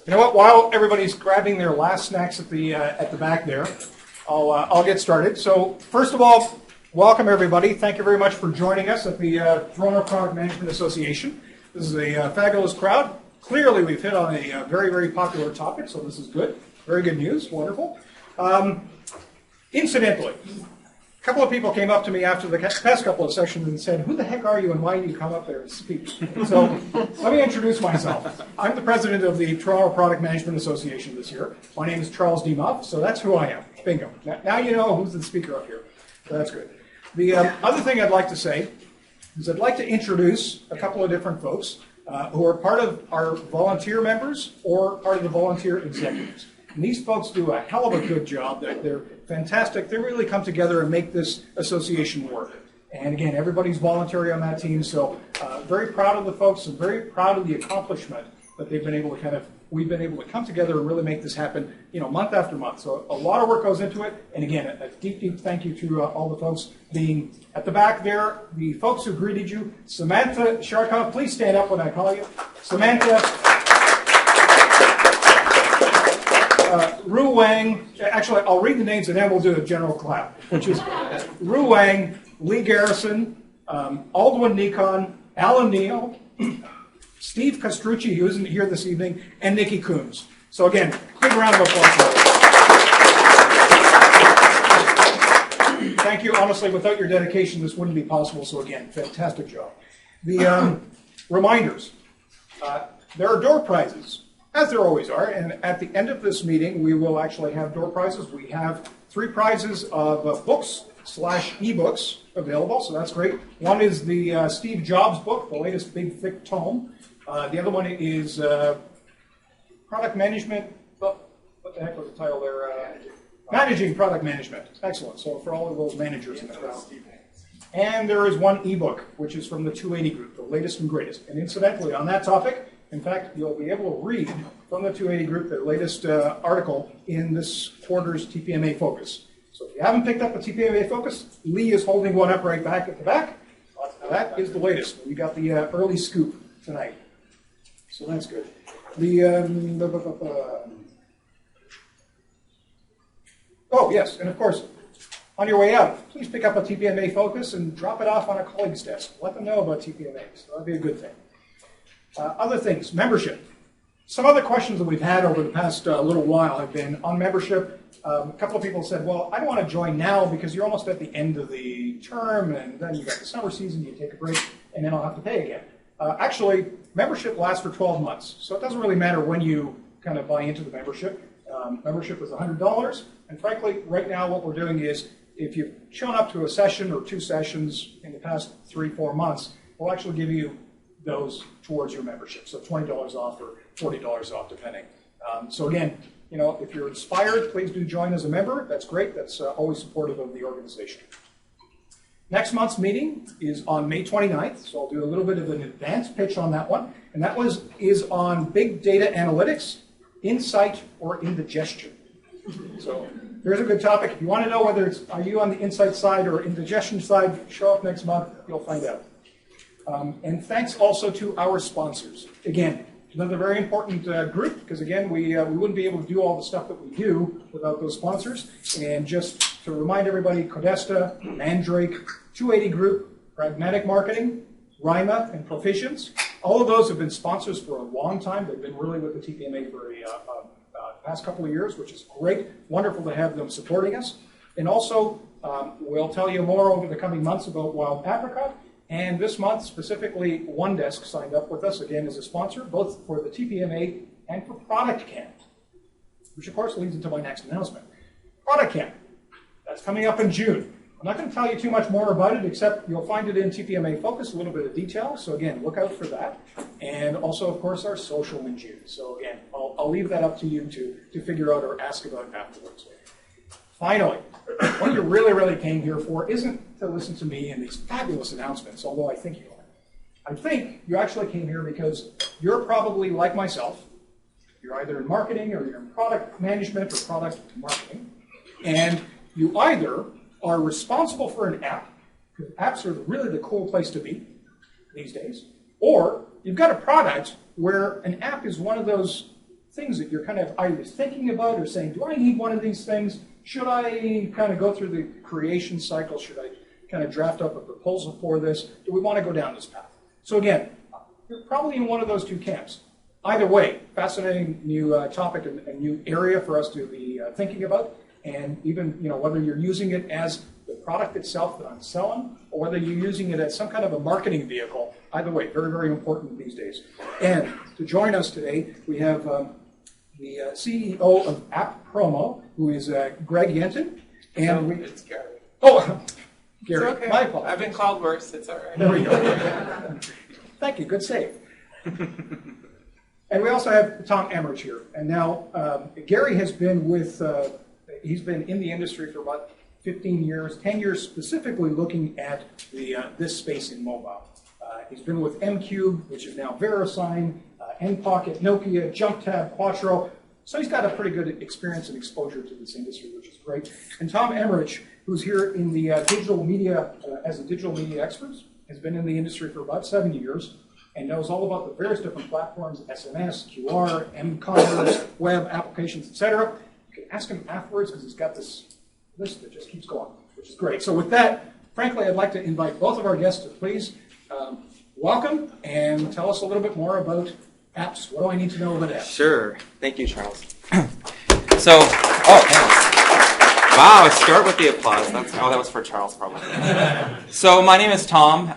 You know what? While everybody's grabbing their last snacks at the back there, I'll get started. So first of all, welcome everybody. Thank you very much for joining us at the Toronto Product Management Association. This is a fabulous crowd. Clearly, we've hit on a very, very popular topic, so this is good. Very good news. Wonderful. Incidentally, a couple of people came up to me after the past couple of sessions and said, "Who the heck are you and why do you come up there and speak?" So let me introduce myself. I'm the president of the Toronto Product Management Association this year. My name is Charles Demoff, so that's who I am. Bingo. Now you know who's the speaker up here. So that's good. The other thing I'd like to say is I'd like to introduce a couple of different folks who are part of our volunteer members or part of the volunteer executives. And these folks do a hell of a good job. They're fantastic. They really come together and make this association work. And again, everybody's voluntary on that team, so very proud of the folks and very proud of the accomplishment that we've been able to come together and really make this happen, month after month. So a lot of work goes into it. And again, a deep, deep thank you to all the folks being at the back there. The folks who greeted you, Samantha Sharkov, please stand up when I call you. Samantha. Ru Wang, actually, I'll read the names and then we'll do a general clap, which is Ru Wang, Lee Garrison, Aldwin Nikon, Alan Neal, Steve Castrucci, who isn't here this evening, and Nikki Coombs. So again, big round of applause. Thank you. Honestly, without your dedication, this wouldn't be possible. So again, fantastic job. The reminders. There are door prizes, as there always are, and at the end of this meeting, we will actually have door prizes. We have 3 prizes of books/ebooks available, so that's great. One is the Steve Jobs book, the latest big, thick tome. The other one is Product Management. What the heck was the title there? Managing Product Management. Excellent. So for all of those managers in the crowd. And there is one ebook, which is from the 280 group, the latest and greatest. And incidentally, on that topic, in fact, you'll be able to read from the 280 group the latest article in this quarter's TPMA Focus. So if you haven't picked up a TPMA Focus, Lee is holding one up right back at the back. That is the latest. We got the early scoop tonight. So that's good. Oh, yes, and of course, on your way out, please pick up a TPMA Focus and drop it off on a colleague's desk. Let them know about TPMA. So that'd be a good thing. Other things, membership. Some other questions that we've had over the past little while have been on membership. A couple of people said, well, I don't want to join now because you're almost at the end of the term and then you've got the summer season, you take a break, and then I'll have to pay again. Actually, membership lasts for 12 months, so it doesn't really matter when you kind of buy into the membership. Membership is $100, and frankly, right now what we're doing is if you've shown up to a session or 2 sessions in the past 3-4 months, we'll actually give you those towards your membership. So $20 off or $40 off, depending. So again, if you're inspired, please do join as a member. That's great. That's always supportive of the organization. Next month's meeting is on May 29th, so I'll do a little bit of an advanced pitch on that one. And that is on big data analytics, insight, or indigestion. So there's a good topic. If you want to know whether are you on the insight side or indigestion side, show up next month. You'll find out. And thanks also to our sponsors. Again, another very important group, because again, we wouldn't be able to do all the stuff that we do without those sponsors. And just to remind everybody, Codesta, Mandrake, 280 Group, Pragmatic Marketing, Rima, and Proficience, all of those have been sponsors for a long time. They've been really with the TPMA for the past couple of years, which is great. Wonderful to have them supporting us. And also, we'll tell you more over the coming months about Wild Apricot. And this month, specifically, OneDesk signed up with us, again, as a sponsor, both for the TPMA and for Product Camp, which, of course, leads into my next announcement. Product Camp, that's coming up in June. I'm not going to tell you too much more about it, except you'll find it in TPMA Focus, a little bit of detail. So, again, look out for that. And also, of course, our social in June. So, again, I'll leave that up to you to figure out or ask about afterwards. Finally, what you really, really came here for isn't to listen to me and these fabulous announcements, although I think you are. I think you actually came here because you're probably like myself. You're either in marketing or you're in product management or product marketing. And you either are responsible for an app, because apps are really the cool place to be these days, or you've got a product where an app is one of those things that you're kind of either thinking about or saying, do I need one of these things? Should I kind of go through the creation cycle? Should I kind of draft up a proposal for this? Do we want to go down this path? So again, you're probably in one of those two camps. Either way, fascinating new topic and new area for us to be thinking about. And even whether you're using it as the product itself that I'm selling, or whether you're using it as some kind of a marketing vehicle, either way, very, very important these days. And to join us today, we have the CEO of App Promo, who is Greg Yenton. And it's Gary. Oh, Gary, it's okay. My apologies. I've been called worse. It's all right. There we go. Thank you. Good save. And we also have Tom Emmerich here. And now Gary has been he's been in the industry for about 15 years, 10 years specifically looking at this space in mobile. He's been with MCube, which is now VeriSign, NPocket, Nokia, JumpTab, Quattro. So he's got a pretty good experience and exposure to this industry, which is great. And Tom Emmerich, who's here in the digital media, as a digital media expert, has been in the industry for about 7 years and knows all about the various different platforms, SMS, QR, m-commerce, web applications, etc. You can ask him afterwards because he's got this list that just keeps going, which is great. So with that, frankly, I'd like to invite both of our guests to please welcome and tell us a little bit more about apps. What do I need to know about apps? Sure. Thank you, Charles. Wow, start with the applause. That was for Charles, probably. So my name is Tom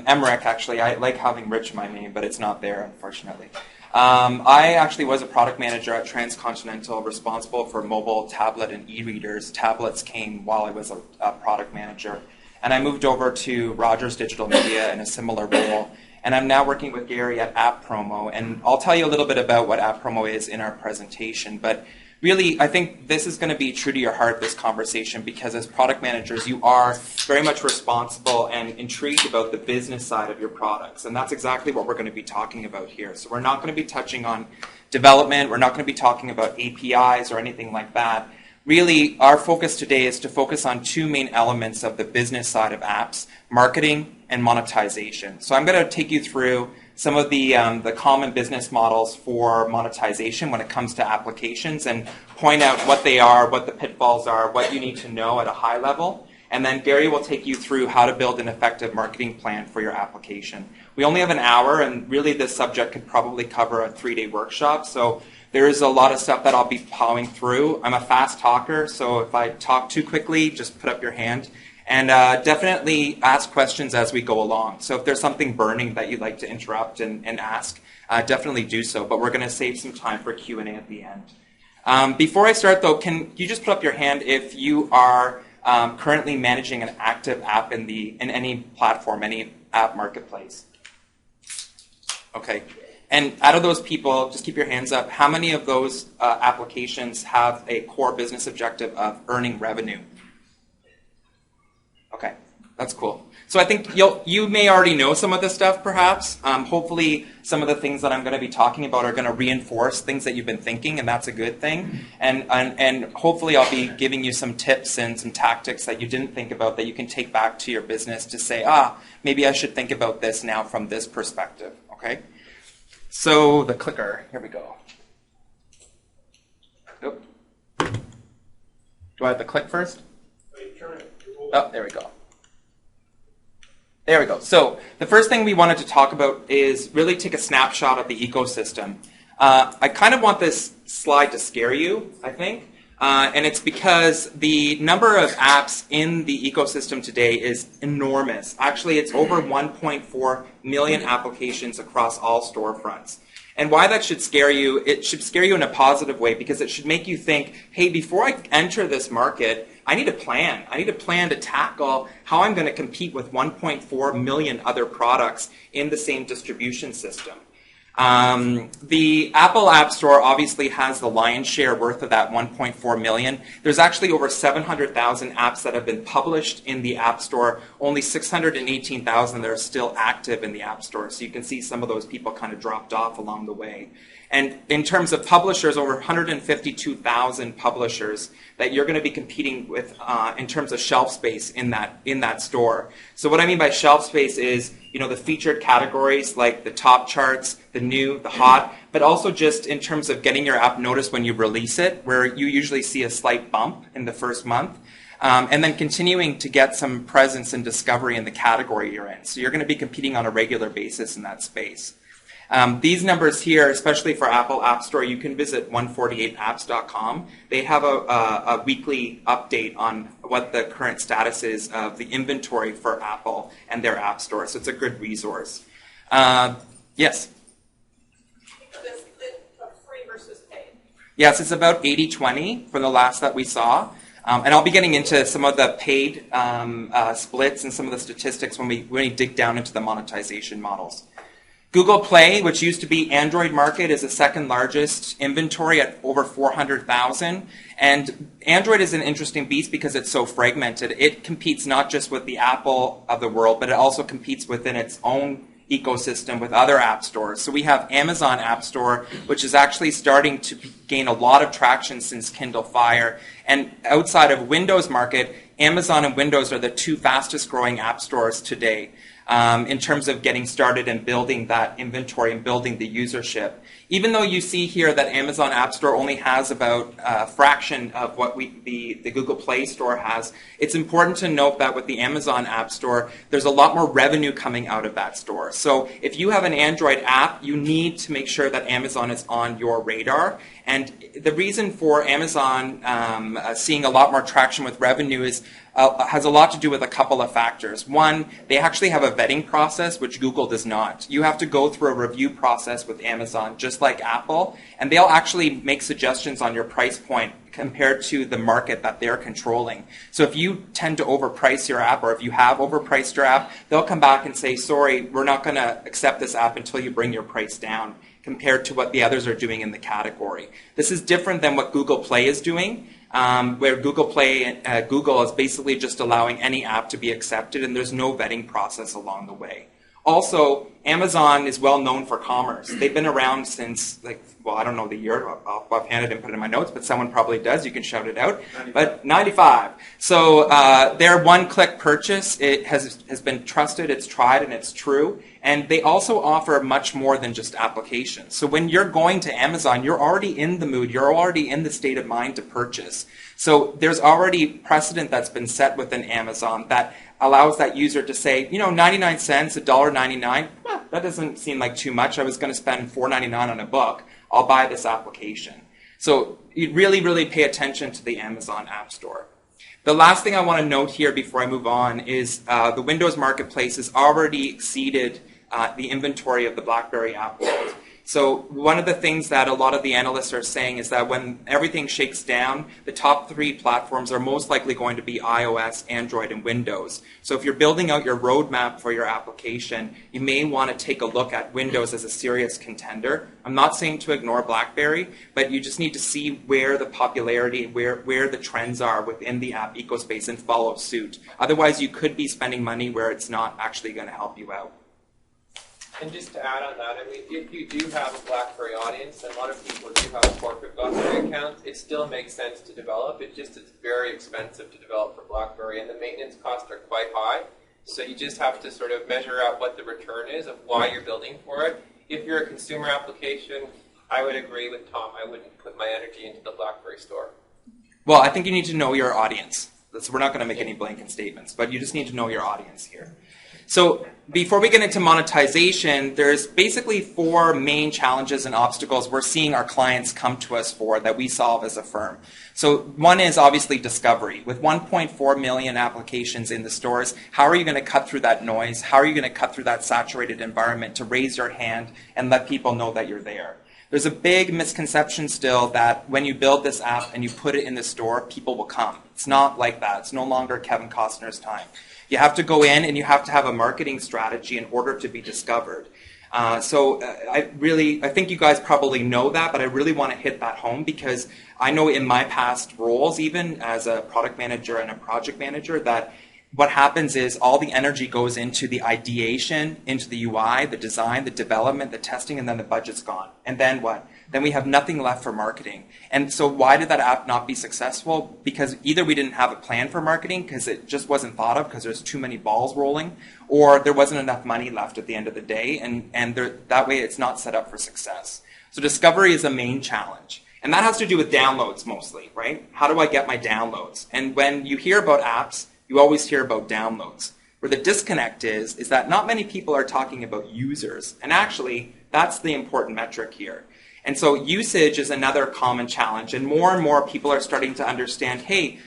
Emmerich, actually. I like having Rich in my name, but it's not there, unfortunately. I actually was a product manager at Transcontinental, responsible for mobile, tablet, and e-readers. Tablets came while I was a product manager. And I moved over to Rogers Digital Media in a similar role. And I'm now working with Gary at App Promo. And I'll tell you a little bit about what App Promo is in our presentation. But really, I think this is going to be true to your heart, this conversation, because as product managers, you are very much responsible and intrigued about the business side of your products. And that's exactly what we're going to be talking about here. So we're not going to be touching on development. We're not going to be talking about APIs or anything like that. Really, our focus today is to focus on two main elements of the business side of apps, marketing and monetization. So I'm going to take you through some of the common business models for monetization when it comes to applications and point out what they are, what the pitfalls are, what you need to know at a high level. And then Gary will take you through how to build an effective marketing plan for your application. We only have an hour, and really this subject could probably cover a 3-day workshop. So there is a lot of stuff that I'll be plowing through. I'm a fast talker, so if I talk too quickly, just put up your hand. And definitely ask questions as we go along. So if there's something burning that you'd like to interrupt and ask, definitely do so. But we're going to save some time for Q&A at the end. Before I start, though, can you just put up your hand if you are currently managing an active app in any platform, any app marketplace? Okay. And out of those people, just keep your hands up, how many of those applications have a core business objective of earning revenue? Okay, that's cool. So I think you may already know some of this stuff, perhaps. Hopefully, some of the things that I'm going to be talking about are going to reinforce things that you've been thinking, and that's a good thing. And hopefully, I'll be giving you some tips and some tactics that you didn't think about that you can take back to your business to say, maybe I should think about this now from this perspective. Okay. So the clicker. Here we go. Oop. Do I have to click first? Oh, there we go. There we go. So the first thing we wanted to talk about is really take a snapshot of the ecosystem. I kind of want this slide to scare you, I think. And it's because the number of apps in the ecosystem today is enormous. Actually, it's over 1.4 million applications across all storefronts. And why that should scare you, it should scare you in a positive way because it should make you think, hey, before I enter this market, I need a plan. I need a plan to tackle how I'm going to compete with 1.4 million other products in the same distribution system. The Apple App Store obviously has the lion's share worth of that 1.4 million. There's actually over 700,000 apps that have been published in the App Store, only 618,000 that are still active in the App Store. So you can see some of those people kind of dropped off along the way. And in terms of publishers, over 152,000 publishers that you're going to be competing with in terms of shelf space in that store. So what I mean by shelf space is, the featured categories like the top charts, the new, the hot, but also just in terms of getting your app noticed when you release it, where you usually see a slight bump in the first month. And then continuing to get some presence and discovery in the category you're in. So you're going to be competing on a regular basis in that space. These numbers here, especially for Apple App Store, you can visit 148apps.com. They have a weekly update on what the current status is of the inventory for Apple and their App Store. So it's a good resource. Yes? Free versus paid. Yes, it's about 80-20 from the last that we saw. And I'll be getting into some of the paid splits and some of the statistics when we dig down into the monetization models. Google Play, which used to be Android market, is the second largest inventory at over 400,000. And Android is an interesting beast because it's so fragmented. It competes not just with the Apple of the world, but it also competes within its own ecosystem with other app stores. So we have Amazon App Store, which is actually starting to gain a lot of traction since Kindle Fire. And outside of Windows market, Amazon and Windows are the two fastest growing app stores today. In terms of getting started and building that inventory and building the usership. Even though you see here that Amazon App Store only has about a fraction of what the Google Play Store has, it's important to note that with the Amazon App Store, there's a lot more revenue coming out of that store. So if you have an Android app, you need to make sure that Amazon is on your radar. And the reason for Amazon seeing a lot more traction with revenue is has a lot to do with a couple of factors. One, they actually have a vetting process, which Google does not. You have to go through a review process with Amazon, just like Apple, and they'll actually make suggestions on your price point compared to the market that they're controlling. So if you tend to overprice your app, or if you have overpriced your app, they'll come back and say, sorry, we're not going to accept this app until you bring your price down compared to what the others are doing in the category. This is different than what Google Play is doing. Where Google Play, Google is basically just allowing any app to be accepted, and there's no vetting process along the way. Also, Amazon is well known for commerce. They've been around since, I don't know the year offhand, I didn't put it in my notes, but someone probably does. You can shout it out. 95. But 95. So their one-click purchase, it has been trusted, it's tried, and it's true. And they also offer much more than just applications. So when you're going to Amazon, you're already in the mood, you're already in the state of mind to purchase. So there's already precedent that's been set within Amazon that allows that user to say, 99 cents, $1.99, that doesn't seem like too much. I was going to spend $4.99 on a book. I'll buy this application. So you really, really pay attention to the Amazon App Store. The last thing I want to note here before I move on is the Windows Marketplace has already exceeded the inventory of the BlackBerry app world. So one of the things that a lot of the analysts are saying is that when everything shakes down, the top 3 platforms are most likely going to be iOS, Android, and Windows. So if you're building out your roadmap for your application, you may want to take a look at Windows as a serious contender. I'm not saying to ignore BlackBerry, but you just need to see where the popularity, where the trends are within the app ecospace and follow suit. Otherwise, you could be spending money where it's not actually going to help you out. And just to add on that, if you do have a BlackBerry audience, and a lot of people do have corporate BlackBerry accounts, it still makes sense to develop. It's very expensive to develop for BlackBerry, and the maintenance costs are quite high. So you just have to sort of measure out what the return is of why you're building for it. If you're a consumer application, I would agree with Tom. I wouldn't put my energy into the BlackBerry store. Well, I think you need to know your audience. So we're not going to make any blanket statements, but you just need to know your audience here. So before we get into monetization, there's basically 4 main challenges and obstacles we're seeing our clients come to us for that we solve as a firm. So one is obviously discovery. With 1.4 million applications in the stores, how are you going to cut through that noise? How are you going to cut through that saturated environment to raise your hand and let people know that you're there? There's a big misconception still that when you build this app and you put it in the store, people will come. It's not like that. It's no longer Kevin Costner's time. You have to go in and you have to have a marketing strategy in order to be discovered. I think you guys probably know that, but I really want to hit that home because I know in my past roles, even as a product manager and a project manager, that what happens is all the energy goes into the ideation, into the UI, the design, the development, the testing, and then the budget's gone. And then what? then we have nothing left for marketing. And so why did that app not be successful? Because either we didn't have a plan for marketing because it just wasn't thought of because there's too many balls rolling, or there wasn't enough money left at the end of the day, and that way it's not set up for success. So discovery is a main challenge. And that has to do with downloads mostly, right? How do I get my downloads? And when you hear about apps, you always hear about downloads. Where the disconnect is that not many people are talking about users. And actually, that's the important metric here. And so usage is another common challenge. And more people are starting to understand, hey,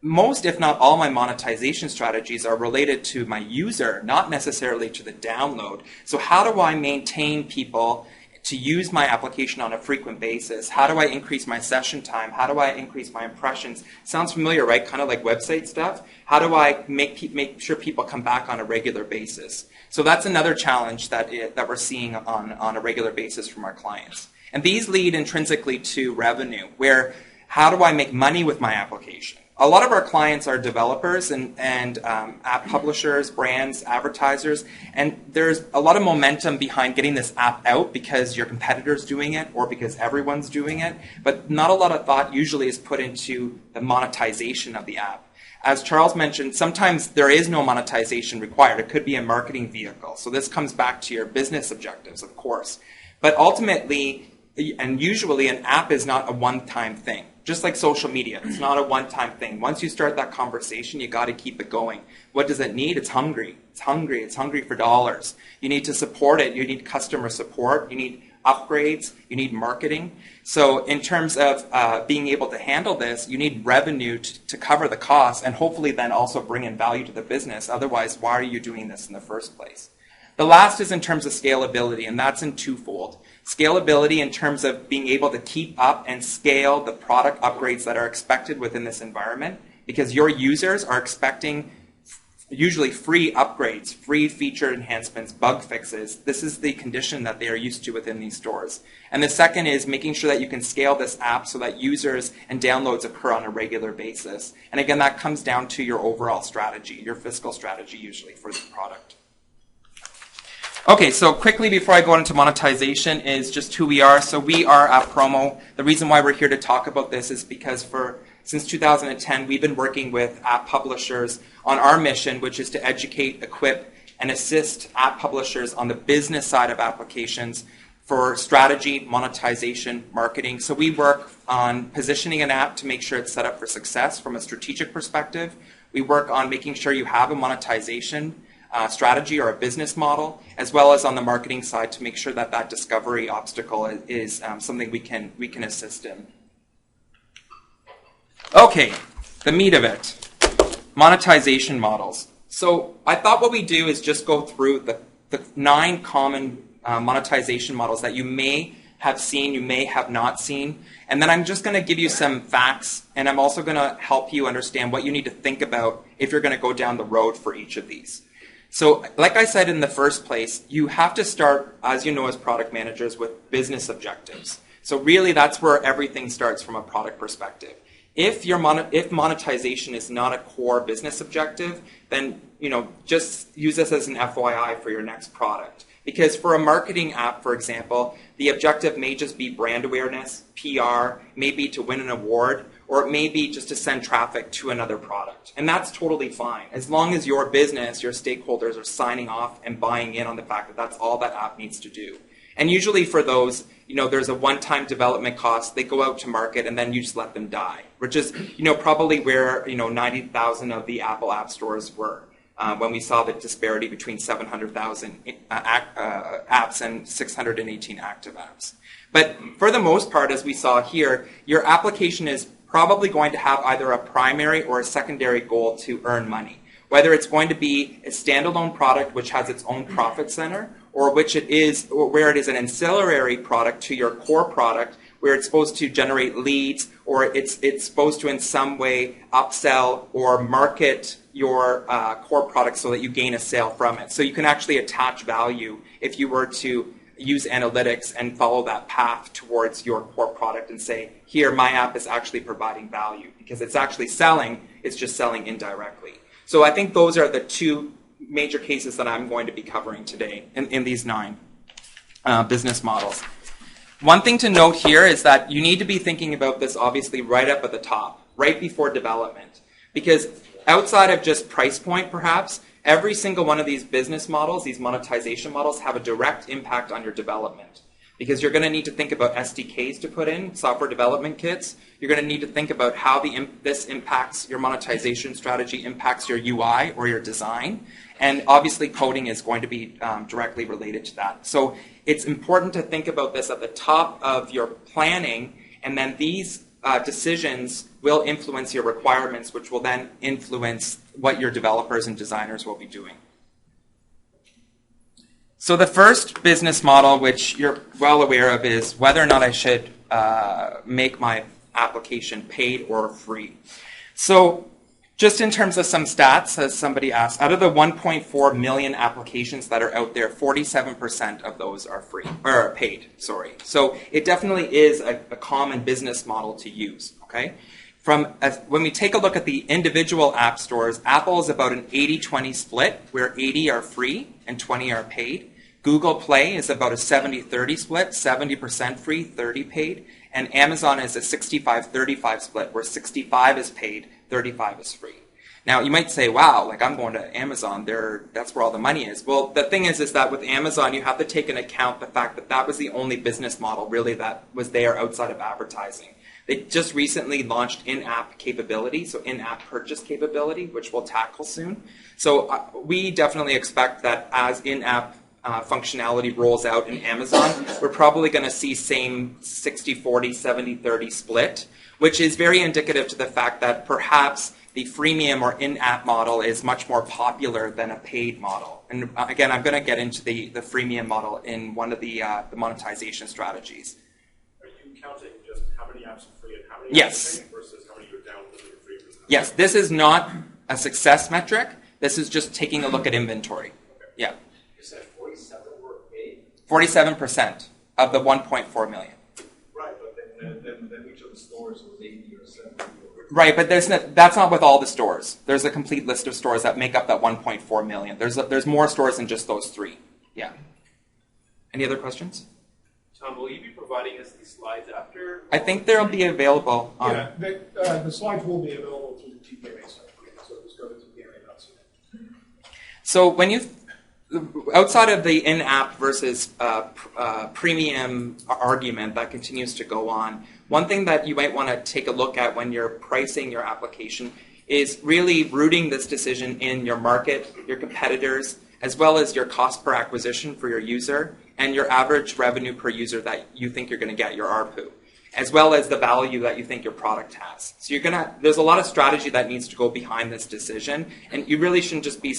most, if not all, my monetization strategies are related to my user, not necessarily to the download. So how do I maintain people to use my application on a frequent basis? How do I increase my session time? How do I increase my impressions? Sounds familiar, right? Kind of like website stuff. How do I make sure people come back on a regular basis? So that's another challenge that we're seeing on a regular basis from our clients. And these lead intrinsically to revenue, where how do I make money with my application? A lot of our clients are developers and app publishers, brands, advertisers, and there's a lot of momentum behind getting this app out because your competitor's doing it or because everyone's doing it, but not a lot of thought usually is put into the monetization of the app. As Charles mentioned, sometimes there is no monetization required. It could be a marketing vehicle. So this comes back to your business objectives, of course. But ultimately, and usually, an app is not a one-time thing. Just like social media, it's not a one-time thing. Once you start that conversation, you got to keep it going. What does it need? It's hungry. It's hungry. It's hungry for dollars. You need to support it. You need customer support. You need upgrades. You need marketing. So in terms of being able to handle this, you need revenue to cover the costs and hopefully then also bring in value to the business. Otherwise, why are you doing this in the first place? The last is in terms of scalability, and that's in twofold. Scalability in terms of being able to keep up and scale the product upgrades that are expected within this environment, because your users are expecting usually free upgrades, free feature enhancements, bug fixes. This is the condition that they are used to within these stores. And the second is making sure that you can scale this app so that users and downloads occur on a regular basis. And again, that comes down to your overall strategy, your fiscal strategy usually for the product. Okay, so quickly before I go into monetization is just who we are. So we are AppPromo. The reason why we're here to talk about this is because since 2010, we've been working with app publishers on our mission, which is to educate, equip, and assist app publishers on the business side of applications for strategy, monetization, marketing. So we work on positioning an app to make sure it's set up for success from a strategic perspective. We work on making sure you have a monetization strategy or a business model, as well as on the marketing side to make sure that that discovery obstacle is something we can assist in. Okay, the meat of it, monetization models. So I thought what we do is just go through the 9 common monetization models that you may have seen, you may have not seen, and then I'm just going to give you some facts, and I'm also going to help you understand what you need to think about if you're going to go down the road for each of these. So like I said in the first place, you have to start, as you know, as product managers with business objectives. So really that's where everything starts from a product perspective. If monetization is not a core business objective, then just use this as an FYI for your next product. Because for a marketing app, for example, the objective may just be brand awareness, PR, maybe to win an award, or it may be just to send traffic to another product. And that's totally fine, as long as your business, your stakeholders are signing off and buying in on the fact that that's all that app needs to do. And usually for those, there's a one-time development cost, they go out to market, and then you just let them die, which is, probably where, 90,000 of the Apple app stores were. When we saw the disparity between 700,000 apps and 618 active apps. But for the most part, as we saw here, your application is probably going to have either a primary or a secondary goal to earn money. Whether it's going to be a standalone product which has its own profit center, or where it is an ancillary product to your core product, where it's supposed to generate leads, or it's supposed to in some way upsell or market your core product so that you gain a sale from it. So you can actually attach value if you were to use analytics and follow that path towards your core product and say, here, my app is actually providing value because it's actually selling, it's just selling indirectly. So I think those are the 2 major cases that I'm going to be covering today in these 9 business models. One thing to note here is that you need to be thinking about this obviously right up at the top, right before development. Because outside of just price point perhaps, every single one of these business models, these monetization models, have a direct impact on your development. Because you're going to need to think about SDKs to put in, software development kits. You're going to need to think about how this impacts your monetization strategy, impacts your UI or your design. And obviously coding is going to be directly related to that. So it's important to think about this at the top of your planning, and then these decisions will influence your requirements, which will then influence what your developers and designers will be doing. So the first business model, which you're well aware of, is whether or not I should make my application paid or free. So just in terms of some stats, as somebody asked, out of the 1.4 million applications that are out there, 47% of those are free, or paid, sorry. So it definitely is a common business model to use, okay? When we take a look at the individual app stores, Apple is about an 80-20 split, where 80 are free and 20 are paid. Google Play is about a 70-30 split, 70% free, 30 paid. And Amazon is a 65-35 split, where 65 is paid, 35 is free. Now, you might say, wow, like I'm going to Amazon, that's where all the money is. Well, the thing is that with Amazon, you have to take into account the fact that that was the only business model really that was there outside of advertising. They just recently launched in-app capability, so in-app purchase capability, which we'll tackle soon. So we definitely expect that as in-app functionality rolls out in Amazon, we're probably going to see same 60-40, 70-30 split, which is very indicative to the fact that perhaps the freemium or in-app model is much more popular than a paid model. And again, I'm going to get into the freemium model in one of the monetization strategies. Are you counting just how many apps are free and how many Yes. apps are paid versus how many go down to the free versus Yes, this is not a success metric. This is just taking a look at inventory. Okay. Yeah. You said 47 were paid? 47% of the 1.4 million. Right, but then each of the stores was 80 or 70 or... Right, but that's not with all the stores. There's a complete list of stores that make up that 1.4 million. There's more stores than just those three. Yeah. Any other questions? Tom, will you be providing us these slides after? I think they'll be available on... Yeah, the slides will be available through the TPMA site. So just go to tpma.ca. So when you... Outside of the in-app versus premium argument that continues to go on, one thing that you might want to take a look at when you're pricing your application is really rooting this decision in your market, your competitors, as well as your cost per acquisition for your user and your average revenue per user that you think you're going to get, your ARPU, as well as the value that you think your product has. So there's a lot of strategy that needs to go behind this decision, and you really shouldn't just be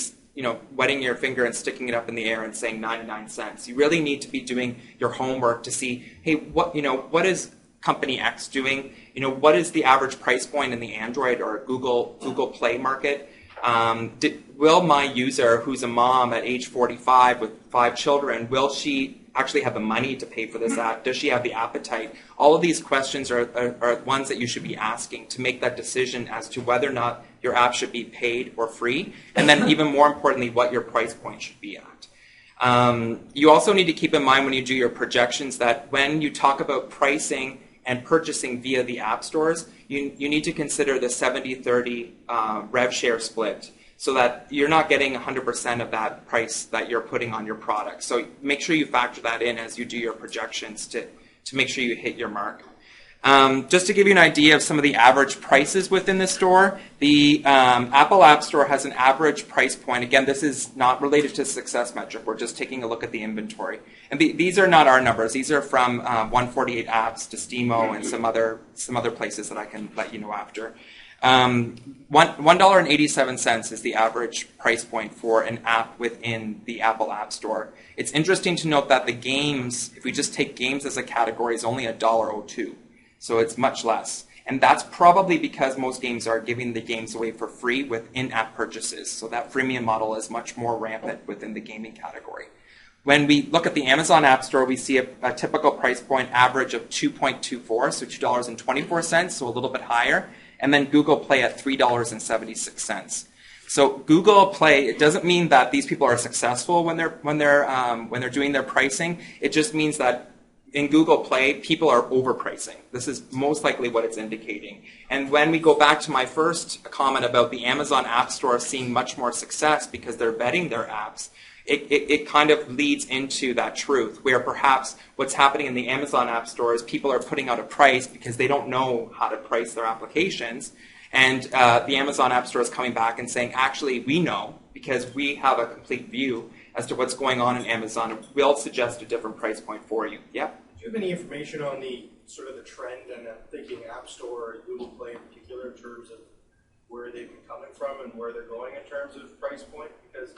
wetting your finger and sticking it up in the air and saying 99 cents. You really need to be doing your homework to see, hey, what is company X doing? What is the average price point in the Android or Google Play market? Will my user, who's a mom at age 45 with 5 children, will she actually have the money to pay for this app? Does she have the appetite? All of these questions are ones that you should be asking to make that decision as to whether or not your app should be paid or free, and then even more importantly, what your price point should be at. You also need to keep in mind when you do your projections that when you talk about pricing and purchasing via the app stores, you need to consider the 70-30 rev share split so that you're not getting 100% of that price that you're putting on your product. So make sure you factor that in as you do your projections to make sure you hit your mark. Just to give you an idea of some of the average prices within the store, the Apple App Store has an average price point. Again, this is not related to success metric. We're just taking a look at the inventory. And these are not our numbers. These are from 148 Apps to Steamo and some other places that I can let you know after. $1.87 is the average price point for an app within the Apple App Store. It's interesting to note that the games, if we just take games as a category, is only $1.02. So it's much less. And that's probably because most games are giving the games away for free with in-app purchases. So that freemium model is much more rampant within the gaming category. When we look at the Amazon App Store, we see a typical price point average of $2.24, so $2.24, so a little bit higher. And then Google Play at $3.76. So Google Play, it doesn't mean that these people are successful when they're doing their pricing. It just means that in Google Play, people are overpricing. This is most likely what it's indicating. And when we go back to my first comment about the Amazon App Store seeing much more success because they're vetting their apps, it kind of leads into that truth where perhaps what's happening in the Amazon App Store is people are putting out a price because they don't know how to price their applications. And the Amazon App Store is coming back and saying, actually, we know because we have a complete view as to what's going on in Amazon. And we'll suggest a different price point for you. Yep. Do you have any information on the sort of the trend, and I'm thinking App Store or Google Play in particular, in terms of where they've been coming from and where they're going in terms of price point? Because,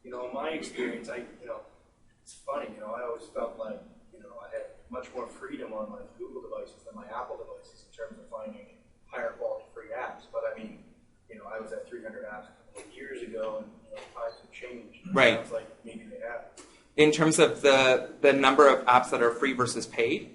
in my experience, it's funny, I always felt like, I had much more freedom on my Google devices than my Apple devices in terms of finding higher quality free apps. But I mean, I was at 300 apps a couple of years ago, and times have changed. Right. Sounds like maybe they have. In terms of the number of apps that are free versus paid?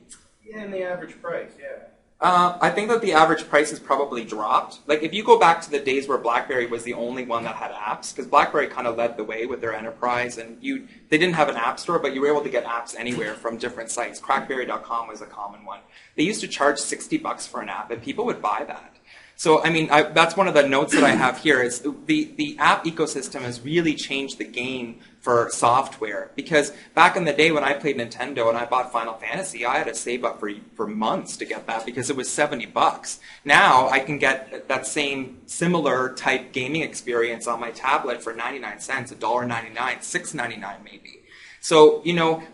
Yeah, and the average price, yeah. I think that the average price has probably dropped. Like if you go back to the days where BlackBerry was the only one that had apps, because BlackBerry kind of led the way with their enterprise, and they didn't have an app store, but you were able to get apps anywhere from different sites. Crackberry.com was a common one. They used to charge $60 for an app, and people would buy that. So, I mean, that's one of the notes that I have here is the app ecosystem has really changed the game for software. Because back in the day when I played Nintendo and I bought Final Fantasy, I had to save up for months to get that because it was $70. Now I can get that same similar type gaming experience on my tablet for 99 cents, $1.99, $6.99 maybe. So,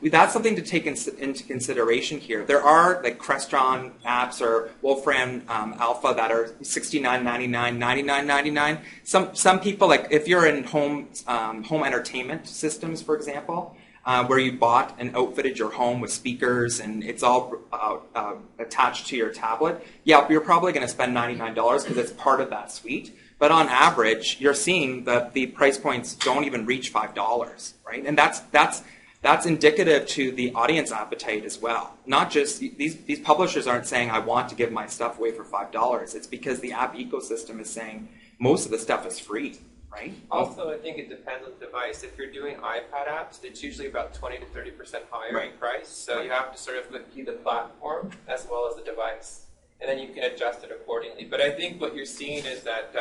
that's something to take into consideration here. There are like Crestron apps or Wolfram Alpha that are $69.99, $99.99. Some people, like if you're in home entertainment systems, for example, where you bought and outfitted your home with speakers and it's all attached to your tablet, yeah, you're probably going to spend $99 because it's part of that suite. But on average, you're seeing that the price points don't even reach $5, right? And that's indicative to the audience appetite as well. Not just, these publishers aren't saying, I want to give my stuff away for $5. It's because the app ecosystem is saying most of the stuff is free, right? Also, I think it depends on the device. If you're doing iPad apps, it's usually about 20 to 30% higher in price. So you have to sort of look at the platform as well as the device. And then you can adjust it accordingly. But I think what you're seeing is that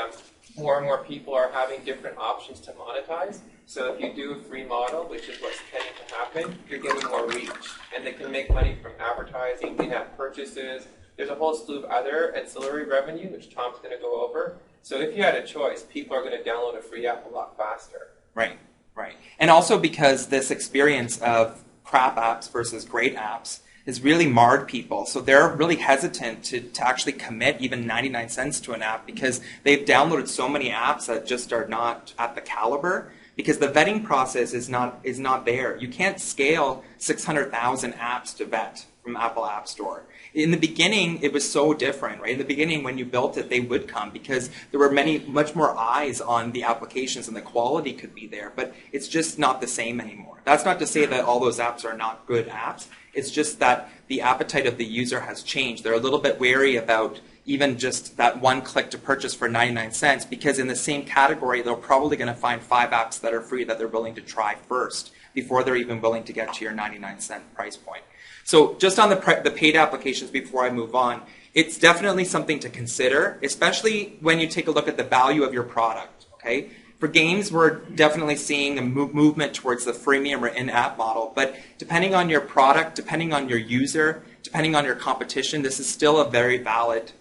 more and more people are having different options to monetize. So if you do a free model, which is what's tending to happen, you're getting more reach. And they can make money from advertising, in-app purchases. There's a whole slew of other ancillary revenue, which Tom's going to go over. So if you had a choice, people are going to download a free app a lot faster. Right. And also because this experience of crap apps versus great apps has really marred people. So they're really hesitant to actually commit even 99 cents to an app because they've downloaded so many apps that just are not at the caliber because the vetting process is not there. You can't scale 600,000 apps to vet from Apple App Store. In the beginning, it was so different, right? In the beginning, when you built it, they would come because there were much more eyes on the applications and the quality could be there, but it's just not the same anymore. That's not to say that all those apps are not good apps. It's just that the appetite of the user has changed. They're a little bit wary about even just that one click to purchase for 99 cents because in the same category, they're probably going to find 5 apps that are free that they're willing to try first before they're even willing to get to your 99-cent price point. So just on the paid applications before I move on, it's definitely something to consider, especially when you take a look at the value of your product, okay? For games, we're definitely seeing a movement towards the freemium or in-app model, but depending on your product, depending on your user, depending on your competition, this is still a very valid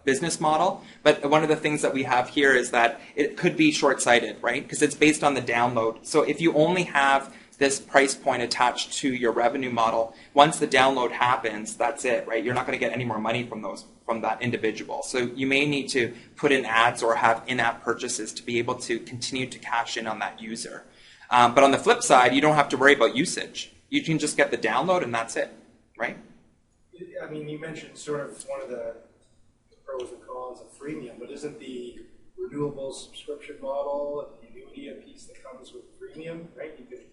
business model. But one of the things that we have here is that it could be short-sighted, right? Because it's based on the download. So if you only have this price point attached to your revenue model, once the download happens, that's it, right? You're not going to get any more money from that individual. So you may need to put in ads or have in-app purchases to be able to continue to cash in on that user. But on the flip side, you don't have to worry about usage. You can just get the download and that's it, right? I mean, you mentioned sort of one of the pros and cons of freemium, but isn't the renewable subscription model and the annuity a piece that comes with freemium, right? You could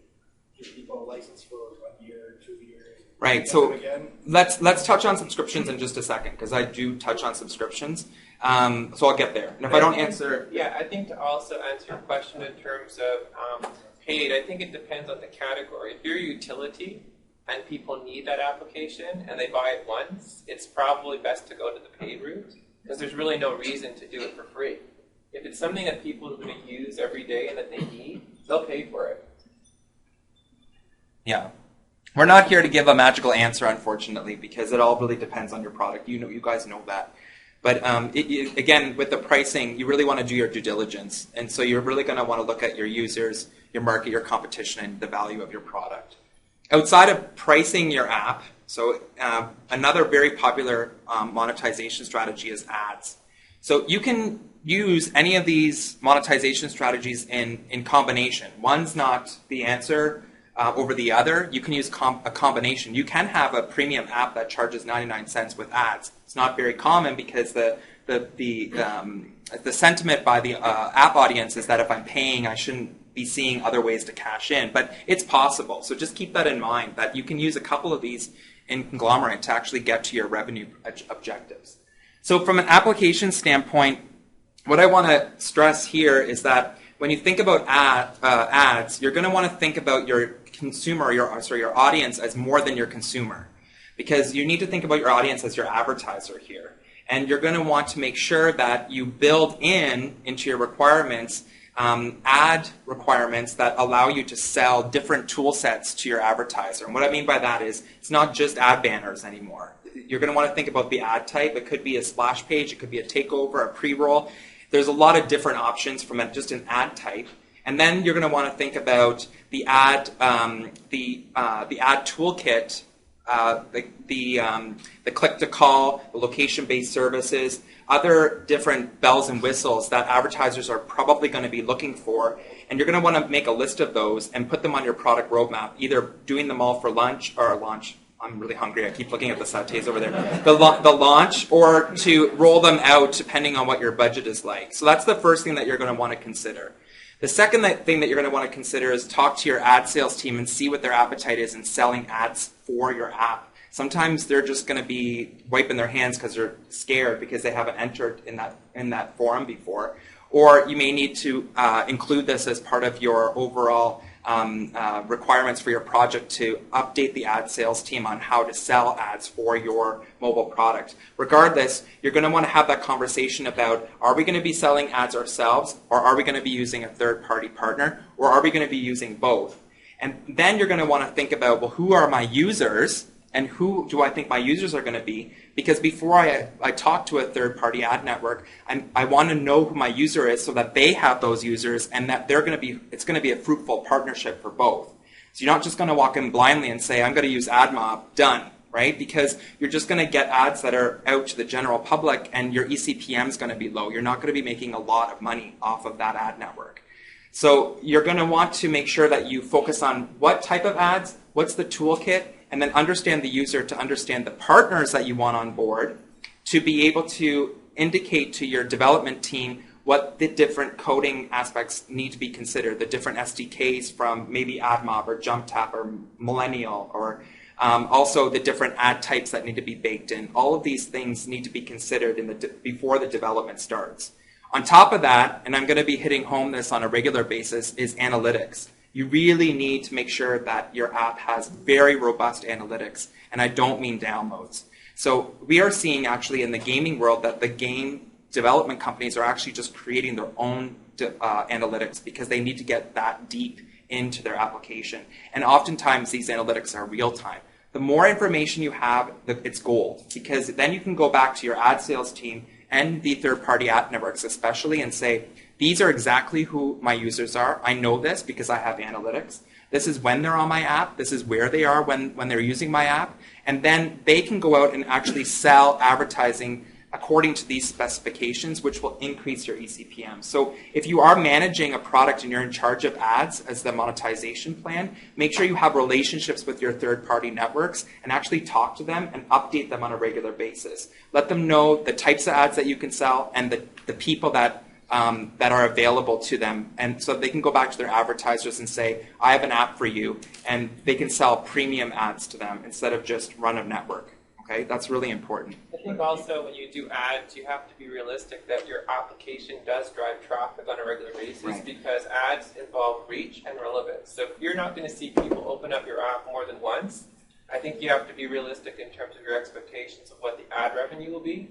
give people a license for 1 year, 2 years. Right. So let's touch on subscriptions in just a second because I do touch on subscriptions. So I'll get there. And if I don't answer, yeah, I think to also answer your question in terms of paid, I think it depends on the category. If you're a utility, and people need that application and they buy it once, it's probably best to go to the paid route because there's really no reason to do it for free. If it's something that people are going to use every day and that they need, they'll pay for it. Yeah. We're not here to give a magical answer, unfortunately, because it all really depends on your product. You guys know that. But again, with the pricing, you really want to do your due diligence. And so you're really going to want to look at your users, your market, your competition, and the value of your product. Outside of pricing your app, so another very popular monetization strategy is ads. So you can use any of these monetization strategies in combination. One's not the answer over the other. You can use a combination. You can have a premium app that charges 99 cents with ads. It's not very common because the sentiment by the app audience is that if I'm paying, I shouldn't be seeing other ways to cash in. But it's possible. So just keep that in mind, that you can use a couple of these in conglomerate to actually get to your revenue objectives. So from an application standpoint, what I want to stress here is that when you think about ads, you're going to want to think about your consumer, your audience as more than your consumer, because you need to think about your audience as your advertiser here. And you're going to want to make sure that you build into your requirements ad requirements that allow you to sell different tool sets to your advertiser. And what I mean by that is it's not just ad banners anymore. You're going to want to think about the ad type. It could be a splash page. It could be a takeover, a pre-roll. There's a lot of different options from just an ad type. And then you're going to want to think about the ad toolkit, the click-to-call, the location-based services, other different bells and whistles that advertisers are probably going to be looking for. And you're going to want to make a list of those and put them on your product roadmap, either doing them all for launch. I'm really hungry. I keep looking at the sautés over there. The launch, or to roll them out depending on what your budget is like. So that's the first thing that you're going to want to consider. The second thing that you're going to want to consider is talk to your ad sales team and see what their appetite is in selling ads for your app. Sometimes they're just going to be wiping their hands because they're scared because they haven't entered in that forum before. Or you may need to include this as part of your overall requirements for your project to update the ad sales team on how to sell ads for your mobile product. Regardless, you're going to want to have that conversation about, are we going to be selling ads ourselves, or are we going to be using a third-party partner, or are we going to be using both? And then you're going to want to think about, well, who are my users, and who do I think my users are going to be? Because before I talk to a third-party ad network, I want to know who my user is so that they have those users and that it's going to be a fruitful partnership for both. So you're not just going to walk in blindly and say, I'm going to use AdMob, done, right? Because you're just going to get ads that are out to the general public and your eCPM is going to be low. You're not going to be making a lot of money off of that ad network. So you're going to want to make sure that you focus on what type of ads, what's the toolkit, and then understand the user to understand the partners that you want on board, to be able to indicate to your development team what the different coding aspects need to be considered, the different SDKs from maybe AdMob or JumpTap or Millennial, or also the different ad types that need to be baked in. All of these things need to be considered before the development starts. On top of that, and I'm going to be hitting home this on a regular basis, is analytics. You really need to make sure that your app has very robust analytics, and I don't mean downloads. So we are seeing actually in the gaming world that the game development companies are actually just creating their own analytics because they need to get that deep into their application. And oftentimes these analytics are real time. The more information you have, it's gold, because then you can go back to your ad sales team and the third-party ad networks especially and say, these are exactly who my users are. I know this because I have analytics. This is when they're on my app. This is where they are when they're using my app. And then they can go out and actually sell advertising according to these specifications, which will increase your eCPM. So if you are managing a product and you're in charge of ads as the monetization plan, make sure you have relationships with your third-party networks and actually talk to them and update them on a regular basis. Let them know the types of ads that you can sell and the people that are available to them, and so they can go back to their advertisers and say, I have an app for you, and they can sell premium ads to them instead of just run a network. Okay, that's really important. I think also when you do ads, you have to be realistic that your application does drive traffic on a regular basis, Right. because ads involve reach and relevance. So if you're not going to see people open up your app more than once, I think you have to be realistic in terms of your expectations of what the ad revenue will be.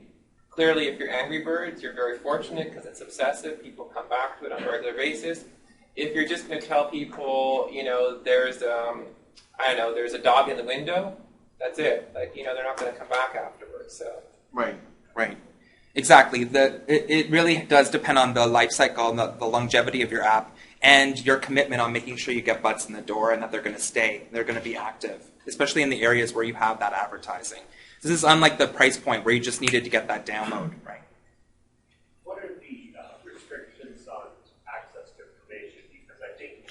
Clearly, if you're Angry Birds, you're very fortunate because it's obsessive. People come back to it on a regular basis. If you're just going to tell people, there's there's a dog in the window, that's it. Like, they're not going to come back afterwards. So. Right. Exactly. It really does depend on the life cycle and the longevity of your app and your commitment on making sure you get butts in the door and that they're going to stay, they're going to be active, especially in the areas where you have that advertising. This is unlike the price point where you just needed to get that download, right? What are the restrictions on access to information? Because I think